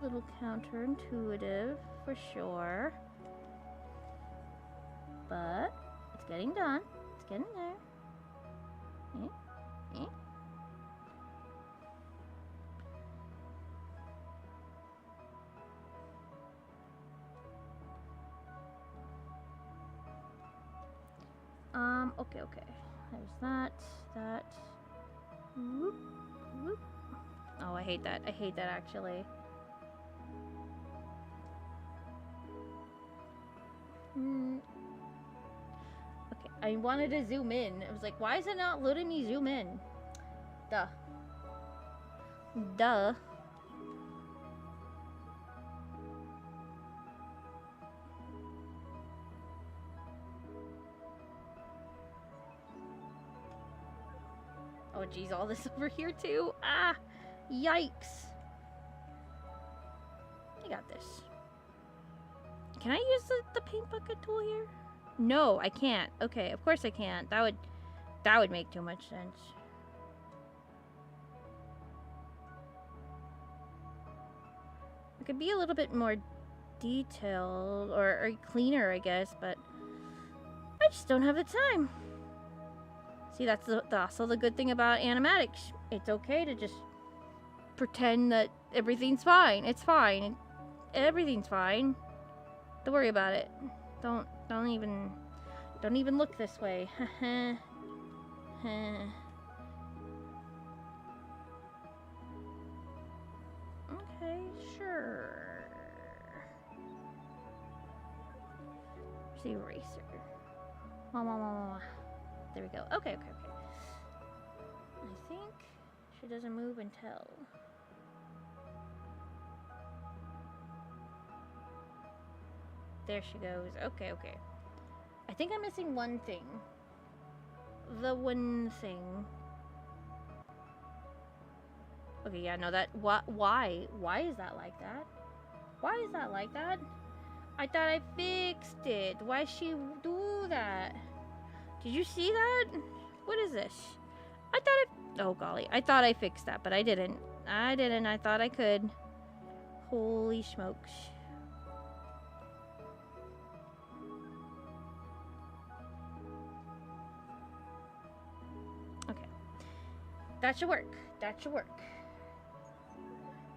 Little counterintuitive for sure. But it's getting done. It's getting there. Eh? Okay. There's that. Whoop. Oh, I hate that. I hate that, actually. Okay, I wanted to zoom in. I was like, why is it not letting me zoom in? Duh. Oh, geez, all this over here, too? Ah! Yikes. I got this. Can I use the paint bucket tool here? No, I can't. Okay, of course I can't. That would make too much sense. It could be a little bit more detailed or cleaner, I guess, but I just don't have the time. See, that's also the good thing about animatics. It's okay to just pretend that everything's fine. It's fine. Everything's fine. Don't worry about it. Don't even look this way. Okay, sure. Where's the eraser? There we go. Okay. I think she doesn't move until... There she goes. Okay. I think I'm missing one thing. The one thing. Okay, yeah, no, that... Why? Why is that like that? Why is that like that? I thought I fixed it. Why she do that? Did you see that? What is this? I thought I... Oh, golly. I thought I fixed that, but I didn't. I thought I could. Holy smokes. Okay. That should work. I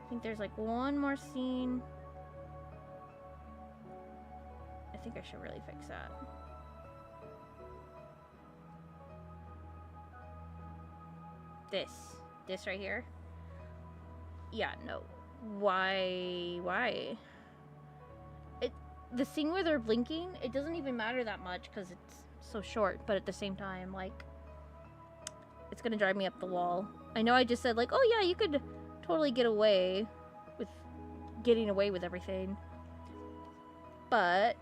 think there's like one more scene. I think I should really fix that. This right here. Yeah, no. Why? the scene where they're blinking, it doesn't even matter that much because it's so short, but at the same time, like, it's gonna drive me up the wall. I know I just said, like, oh yeah, you could totally get away with getting away with everything. But,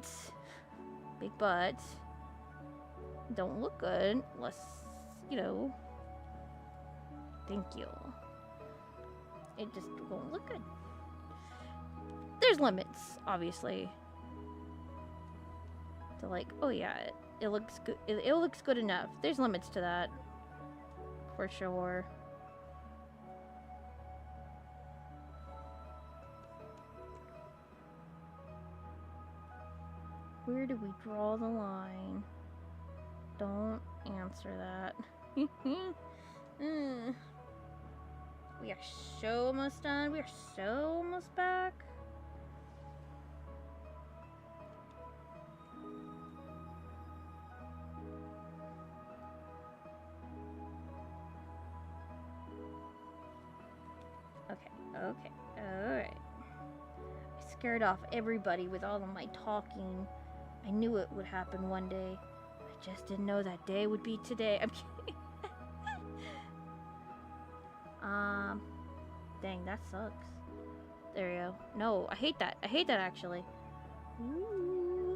big but, don't look good unless, you know, thank you. It just won't look good. There's limits, obviously. To like, oh yeah, it looks good. It looks good enough. There's limits to that, for sure. Where do we draw the line? Don't answer that. We are so almost done. We are so almost back. Okay, alright. I scared off everybody with all of my talking. I knew it would happen one day. I just didn't know that day would be today. I'm kidding. Dang, that sucks. There you go. No, I hate that. I hate that, actually. Ooh.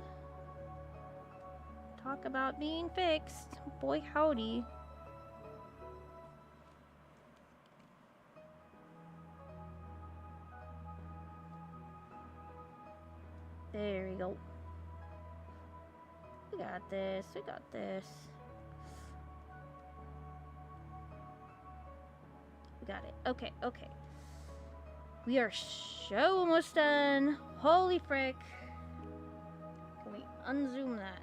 Talk about being fixed. Boy, howdy. There we go. We got this. We got this. We got it. Okay, okay. We are so almost done. Holy frick. Can we unzoom that?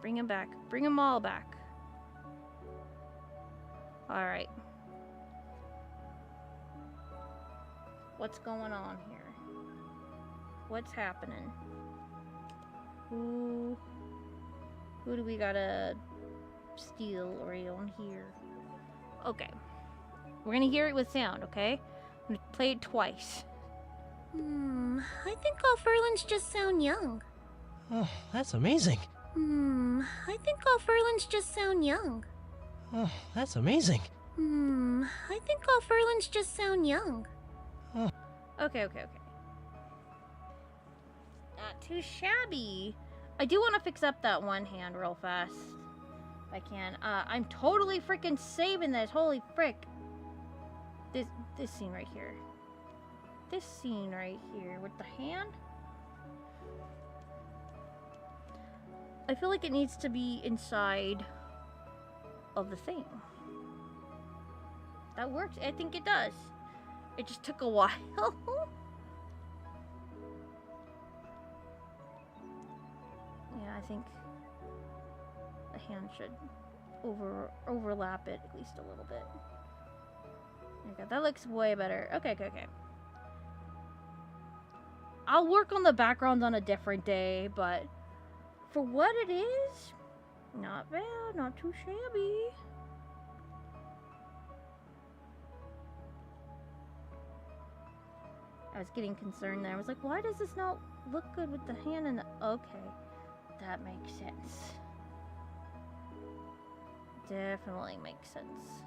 Bring him back. Bring them all back. Alright. What's going on here? What's happening? Who do we gotta steal around here? Okay. We're gonna hear it with sound, okay? I'm gonna play it twice. I think all Furlins just sound young. Oh, that's amazing. I think all Furlins just sound young. Oh, that's amazing. I think all Furlins just sound young. Okay. Not too shabby. I do want to fix up that one hand real fast. If I can. I'm totally freaking saving this. Holy frick. This scene right here. This scene right here with the hand. I feel like it needs to be inside of the thing. That works. I think it does. It just took a while. Yeah, I think the hand should overlap it at least a little bit. Okay, that looks way better. Okay. I'll work on the background on a different day, but for what it is, not bad, not too shabby. I was getting concerned there. I was like, why does this not look good with the hand and the... Okay, that makes sense. Definitely makes sense.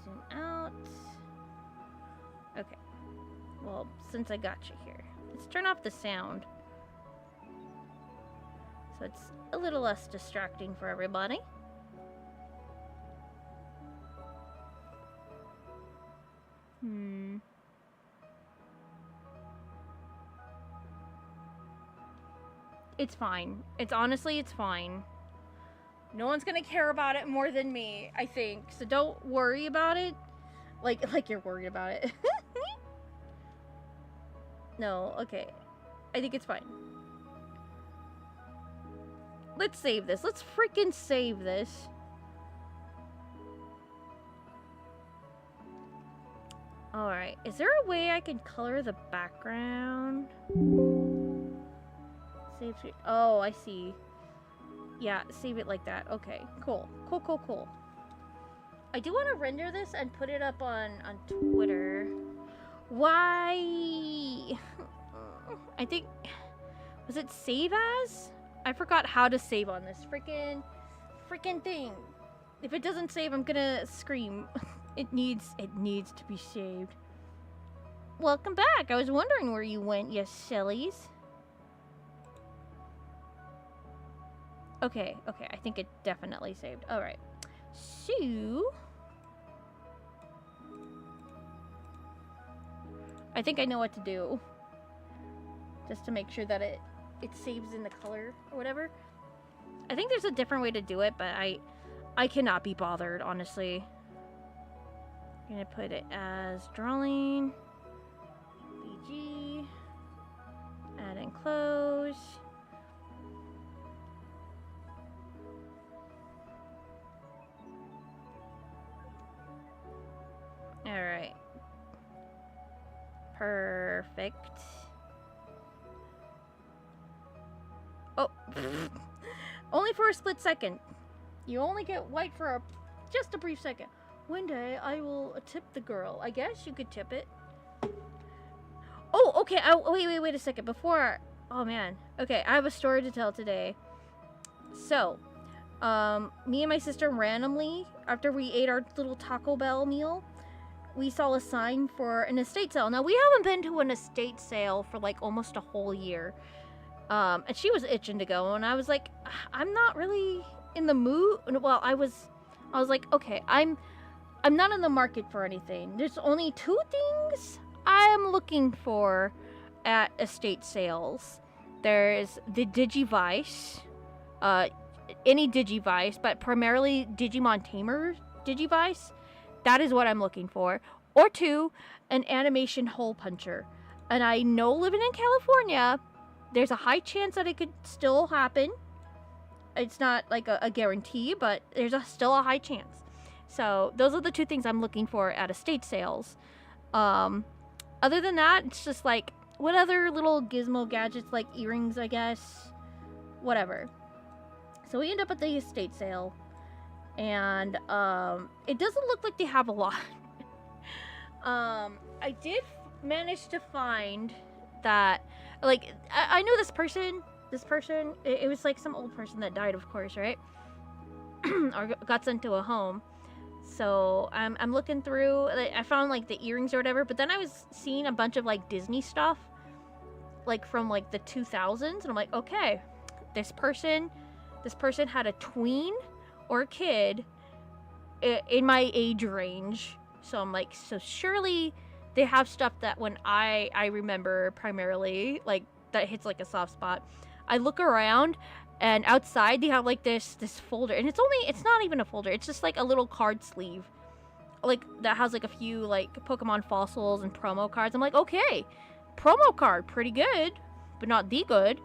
Zoom out. Okay. Well, since I got you here, let's turn off the sound. So it's a little less distracting for everybody. It's fine. It's fine. No one's gonna care about it more than me, I think. So don't worry about it. Like you're worried about it. No, okay. I think it's fine. Let's save this. Let's freaking save this. Alright. Is there a way I can color the background? Save screen. Oh, I see. Yeah, save it like that. Okay, cool. Cool. I do want to render this and put it up on Twitter. Why? I think... Was it save as? I forgot how to save on this freaking thing. If it doesn't save, I'm gonna scream. It needs to be saved. Welcome back. I was wondering where you went, you sillies. Okay. I think it definitely saved. All right. So, I think I know what to do. Just to make sure that it saves in the color or whatever. I think there's a different way to do it, but I cannot be bothered, honestly. I'm gonna put it as drawing. BG. Add and close. Alright. Perfect. Oh. Only for a split second. You only get white for just a brief second. One day I will tip the girl. I guess you could tip it. Oh, okay. Wait a second. Before... Oh, man. Okay, I have a story to tell today. So, me and my sister randomly, after we ate our little Taco Bell meal, we saw a sign for an estate sale. Now, we haven't been to an estate sale for, like, almost a whole year. And she was itching to go, and I was like, I'm not really in the mood. Well, I was like, okay, I'm not in the market for anything. There's only two things I'm looking for at estate sales. There's the Digivice, any Digivice, but primarily Digimon Tamer Digivice. That is what I'm looking for. Or two, an animation hole puncher. And I know living in California, there's a high chance that it could still happen. It's not like a guarantee, but there's still a high chance. So those are the two things I'm looking for at estate sales. Other than that, it's just like, what other little gizmo gadgets, like earrings, I guess? Whatever. So we end up at the estate sale. And it doesn't look like they have a lot. I did manage to find that, like, I know this person, it was like some old person that died, of course, right? Or got sent to a home. So I'm looking through, I found like the earrings or whatever, but then I was seeing a bunch of like Disney stuff, like from like the 2000s, and I'm like, okay, this person had a tween or a kid in my age range. So I'm like, so surely they have stuff that when I remember primarily, like, that hits like a soft spot. I look around, and outside they have like this folder, and it's not even a folder, it's just like a little card sleeve, like, that has like a few like Pokemon fossils and promo cards. I'm like, okay, promo card, pretty good, but not the good.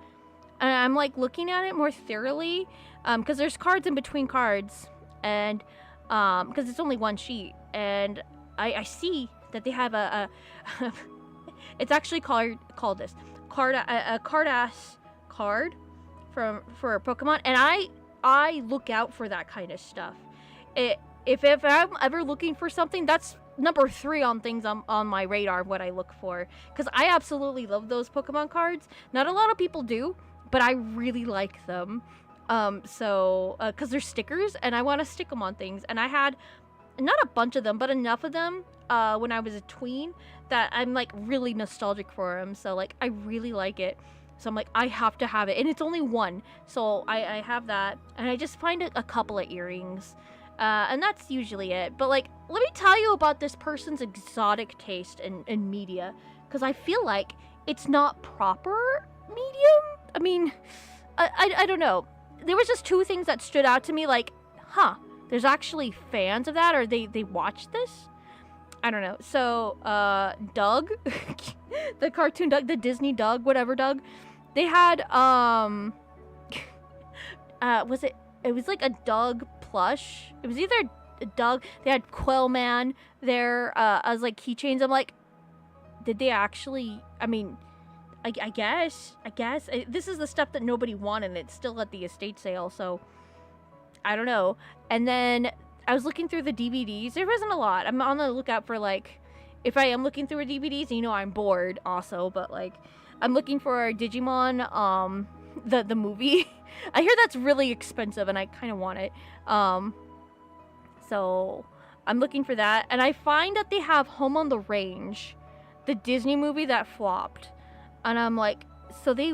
And I'm like looking at it more thoroughly, because there's cards in between cards, and because it's only one sheet, and I see that they have a it's actually called this a card-ass card for Pokemon, and I look out for that kind of stuff. If I'm ever looking for something, that's number 3 on things on my radar, what I look for, because I absolutely love those Pokemon cards. Not a lot of people do, but I really like them. Because they're stickers, and I want to stick them on things, and I had not a bunch of them, but enough of them when I was a tween that I'm like really nostalgic for them. So like I really like it. So I'm like, I have to have it, and it's only one. So I have that, and I just find a couple of earrings, and that's usually it. But like, let me tell you about this person's exotic taste in media, because I feel like it's not proper medium. I mean, I don't know. There was just 2 things that stood out to me, like, there's actually fans of that, or they watch this? I don't know. So, Doug, the cartoon Doug, the Disney Doug, whatever Doug, they had, it was like a Doug plush. It was either a Doug, they had Quellman there, as like keychains. I'm like, did they actually, I mean, I guess. This is the stuff that nobody wanted, and it's still at the estate sale, so I don't know. And then I was looking through the DVDs. There wasn't a lot. I'm on the lookout for, like, if I am looking through DVDs, you know I'm bored also, but, like, I'm looking for Digimon, the movie. I hear that's really expensive, and I kind of want it. So I'm looking for that, and I find that they have Home on the Range, the Disney movie that flopped, and I'm like, so they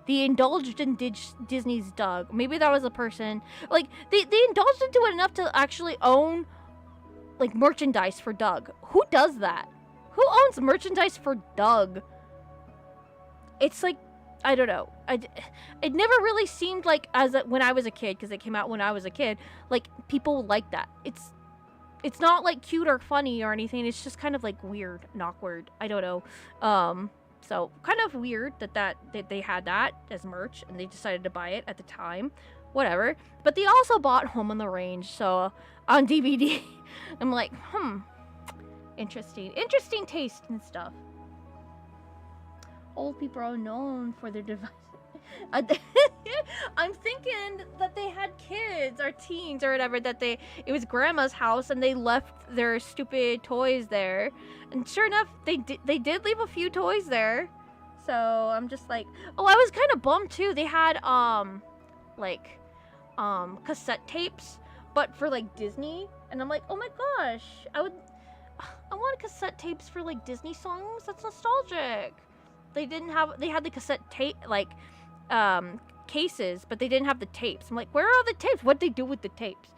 indulged in Disney's Doug. Maybe that was a person, like, they indulged into it enough to actually own, like, merchandise for Doug. Who does that? Who owns merchandise for Doug? It's like, I don't know. It never really seemed like when I was a kid, because it came out when I was a kid, like, people like that. It's not, like, cute or funny or anything. It's just kind of, like, weird and awkward. I don't know. So kind of weird that they had that as merch, and they decided to buy it at the time. Whatever. But they also bought Home on the Range, so on DVD. I'm like, interesting taste and stuff. Old people are known for their devices. I'm thinking that they had kids or teens or whatever, it was grandma's house and they left their stupid toys there. And sure enough, they did leave a few toys there. So I'm just like, oh, I was kind of bummed too. They had cassette tapes, but for, like, Disney. And I'm like, oh my gosh, I want cassette tapes for, like, Disney songs. That's nostalgic. They had the cassette tape, like, cases, but they didn't have the tapes. I'm like, where are the tapes? What'd they do with the tapes?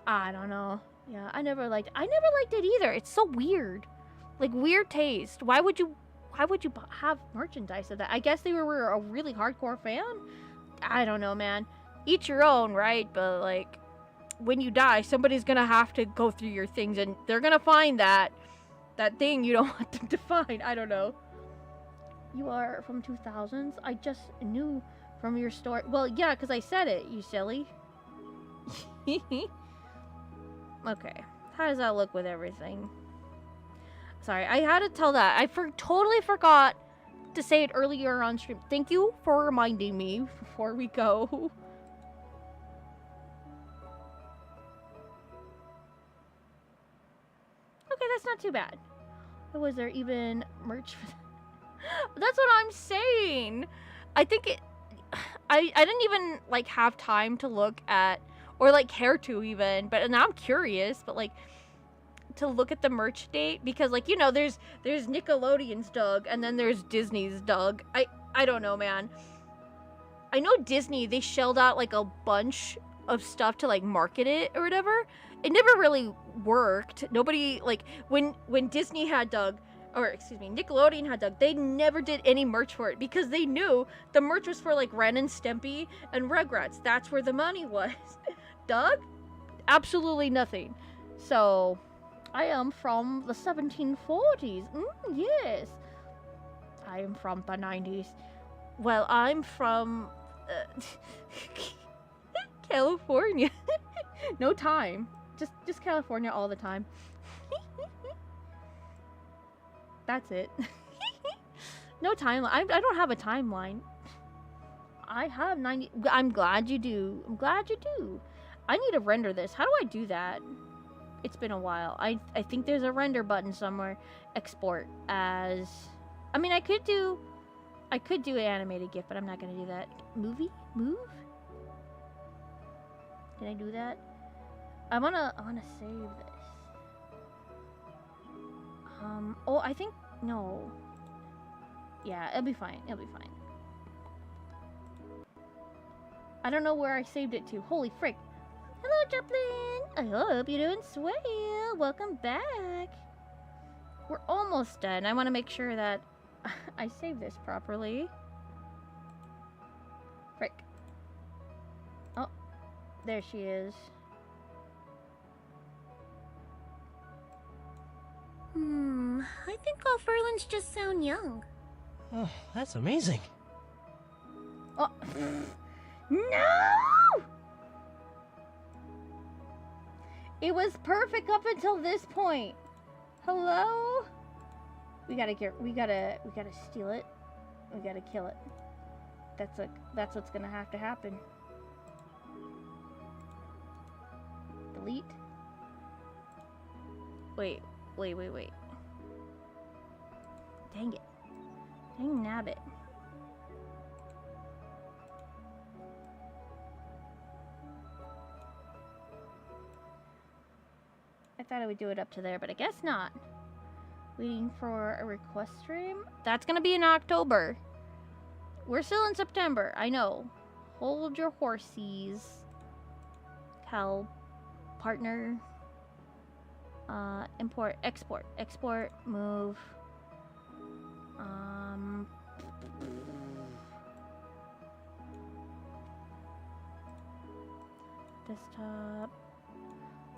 I don't know. Yeah, I never liked it either. It's so weird. Like, weird taste. Why would you have merchandise of that? I guess they were a really hardcore fan. I don't know, man. Each your own, right? But, like, when you die, somebody's gonna have to go through your things, and they're gonna find that thing you don't want them to find. I don't know. You are from 2000s? I just knew from your story. Well, yeah, because I said it, you silly. Okay. How does that look with everything? Sorry, I had to tell that. I totally forgot to say it earlier on stream. Thank you for reminding me before we go. Okay, that's not too bad. Was there even merch for that? That's what I'm saying. I think I didn't even, like, have time to look at, or, like, care to even, but now I'm curious, but, like, to look at the merch date, because, like, you know, there's Nickelodeon's Doug, and then there's Disney's Doug. I don't know, man. I know Disney, they shelled out, like, a bunch of stuff to, like, market it or whatever. It never really worked. Nobody, like, when Disney had Doug, or excuse me, Nickelodeon had Doug, they never did any merch for it because they knew the merch was for, like, Ren and Stimpy and Rugrats. That's where the money was. Doug? Absolutely nothing. So, I am from the 1740s. Yes. I am from the 90s. Well, I'm from California. No time. Just California all the time. That's it. No timeline. I don't have a timeline. I have 90. I'm glad you do. I'm glad you do. I need to render this. How do I do that? It's been a while. I think there's a render button somewhere. Export as. I mean, I could do an animated GIF, but I'm not gonna do that. Move? Can I do that? I wanna save this. Oh, I think, no. Yeah, it'll be fine. I don't know where I saved it to. Holy frick. Hello, Joplin. I hope you're doing swell. Welcome back. We're almost done. I want to make sure that I save this properly. Frick. Oh, there she is. I think all Furlins just sound young. Oh, that's amazing. Oh. No! It was perfect up until this point. Hello? We gotta steal it. We gotta kill it. That's what's gonna have to happen. Delete. Wait. Dang it. Dang nabbit. I thought I would do it up to there, but I guess not. Waiting for a request stream? That's gonna be in October. We're still in September, I know. Hold your horsies. Cow. Partner. Import, export, move. Desktop.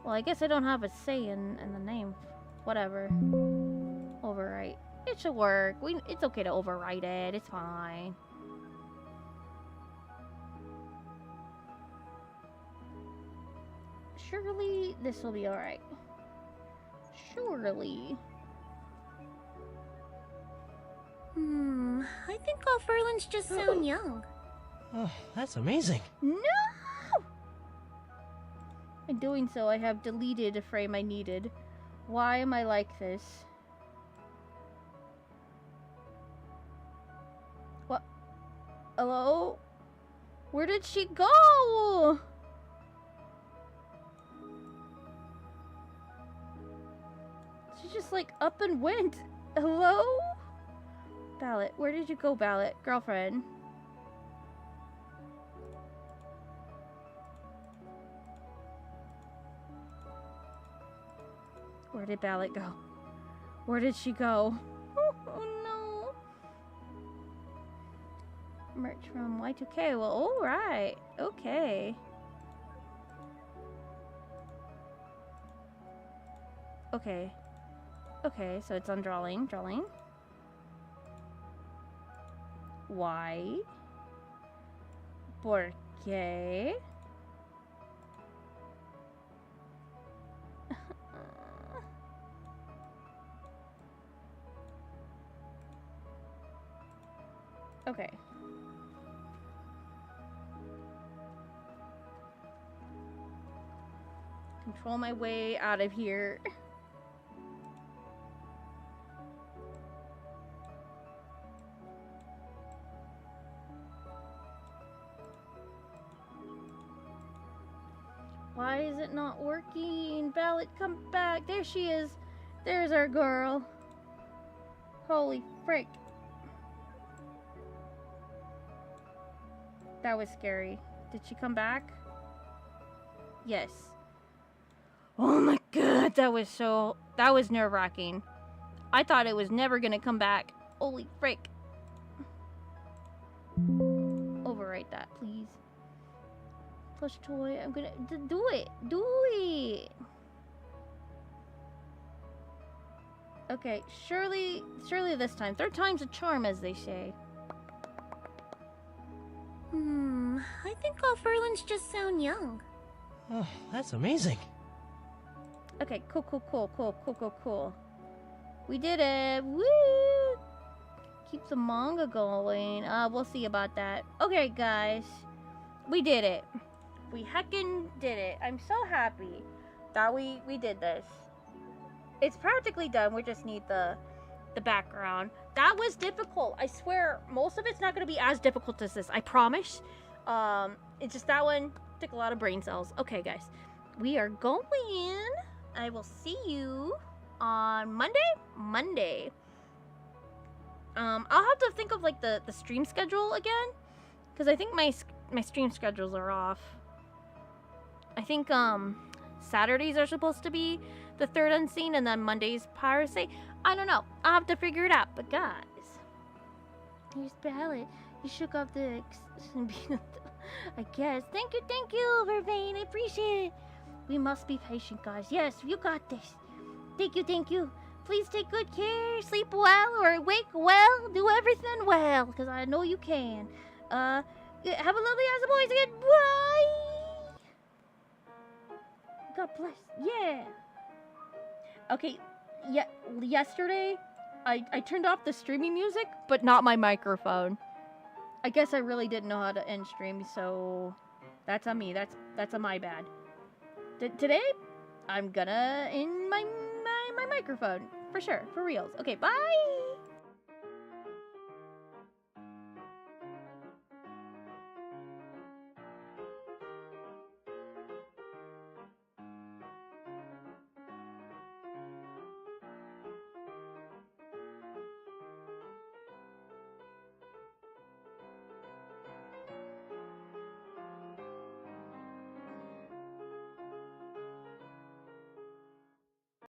Well, I guess I don't have a say in the name. Whatever. Overwrite. It should work. It's okay to overwrite it. It's fine. Surely this will be alright. Surely. I think all Furlins just sound young. Oh, that's amazing. No! In doing so, I have deleted a frame I needed. Why am I like this? What? Hello? Where did she go? She just like up and went. Hello? Ballot, where did you go, Ballot? Girlfriend. Where did Ballot go? Where did she go? Oh no. Merch from Y2K. Well, alright. Okay. Okay. Okay, so it's on drawing. Drawing. Why? ¿Por qué? Okay. Control my way out of here. Why is it not working? Ballot, come back. There she is. There's our girl. Holy frick. That was scary. Did she come back? Yes. Oh my god, that was nerve-wracking. I thought it was never gonna come back. Holy frick. Overwrite that, please. Plush toy, I'm gonna do it. Do it. Okay, surely this time. Third time's a charm, as they say. I think all Furlins just sound young. Oh, that's amazing. Okay, cool. We did it. Woo! Keep the manga going. We'll see about that. Okay, guys. We did it. We heckin' did it. I'm so happy that we did this. It's practically done. We just need the background. That was difficult. I swear, most of it's not going to be as difficult as this. I promise. It's just that one took a lot of brain cells. Okay, guys. We are going. I will see you on Monday. I'll have to think of like the stream schedule again, because I think my stream schedules are off. I think Saturdays are supposed to be the third unseen, and then Monday's piracy. I don't know. I'll have to figure it out. But guys, here's Ballot. You shook off the I guess. Thank you, Vervain. I appreciate it. We must be patient, guys. Yes, you got this. Thank you. Please take good care. Sleep well or wake well. Do everything well, because I know you can. Have a lovely as boys again. Bye. God bless. Yeah. Okay. Yeah. Yesterday, I turned off the streaming music, but not my microphone. I guess I really didn't know how to end stream, so that's on me. That's on my bad. Today, I'm gonna end my microphone for sure, for reals. Okay, bye.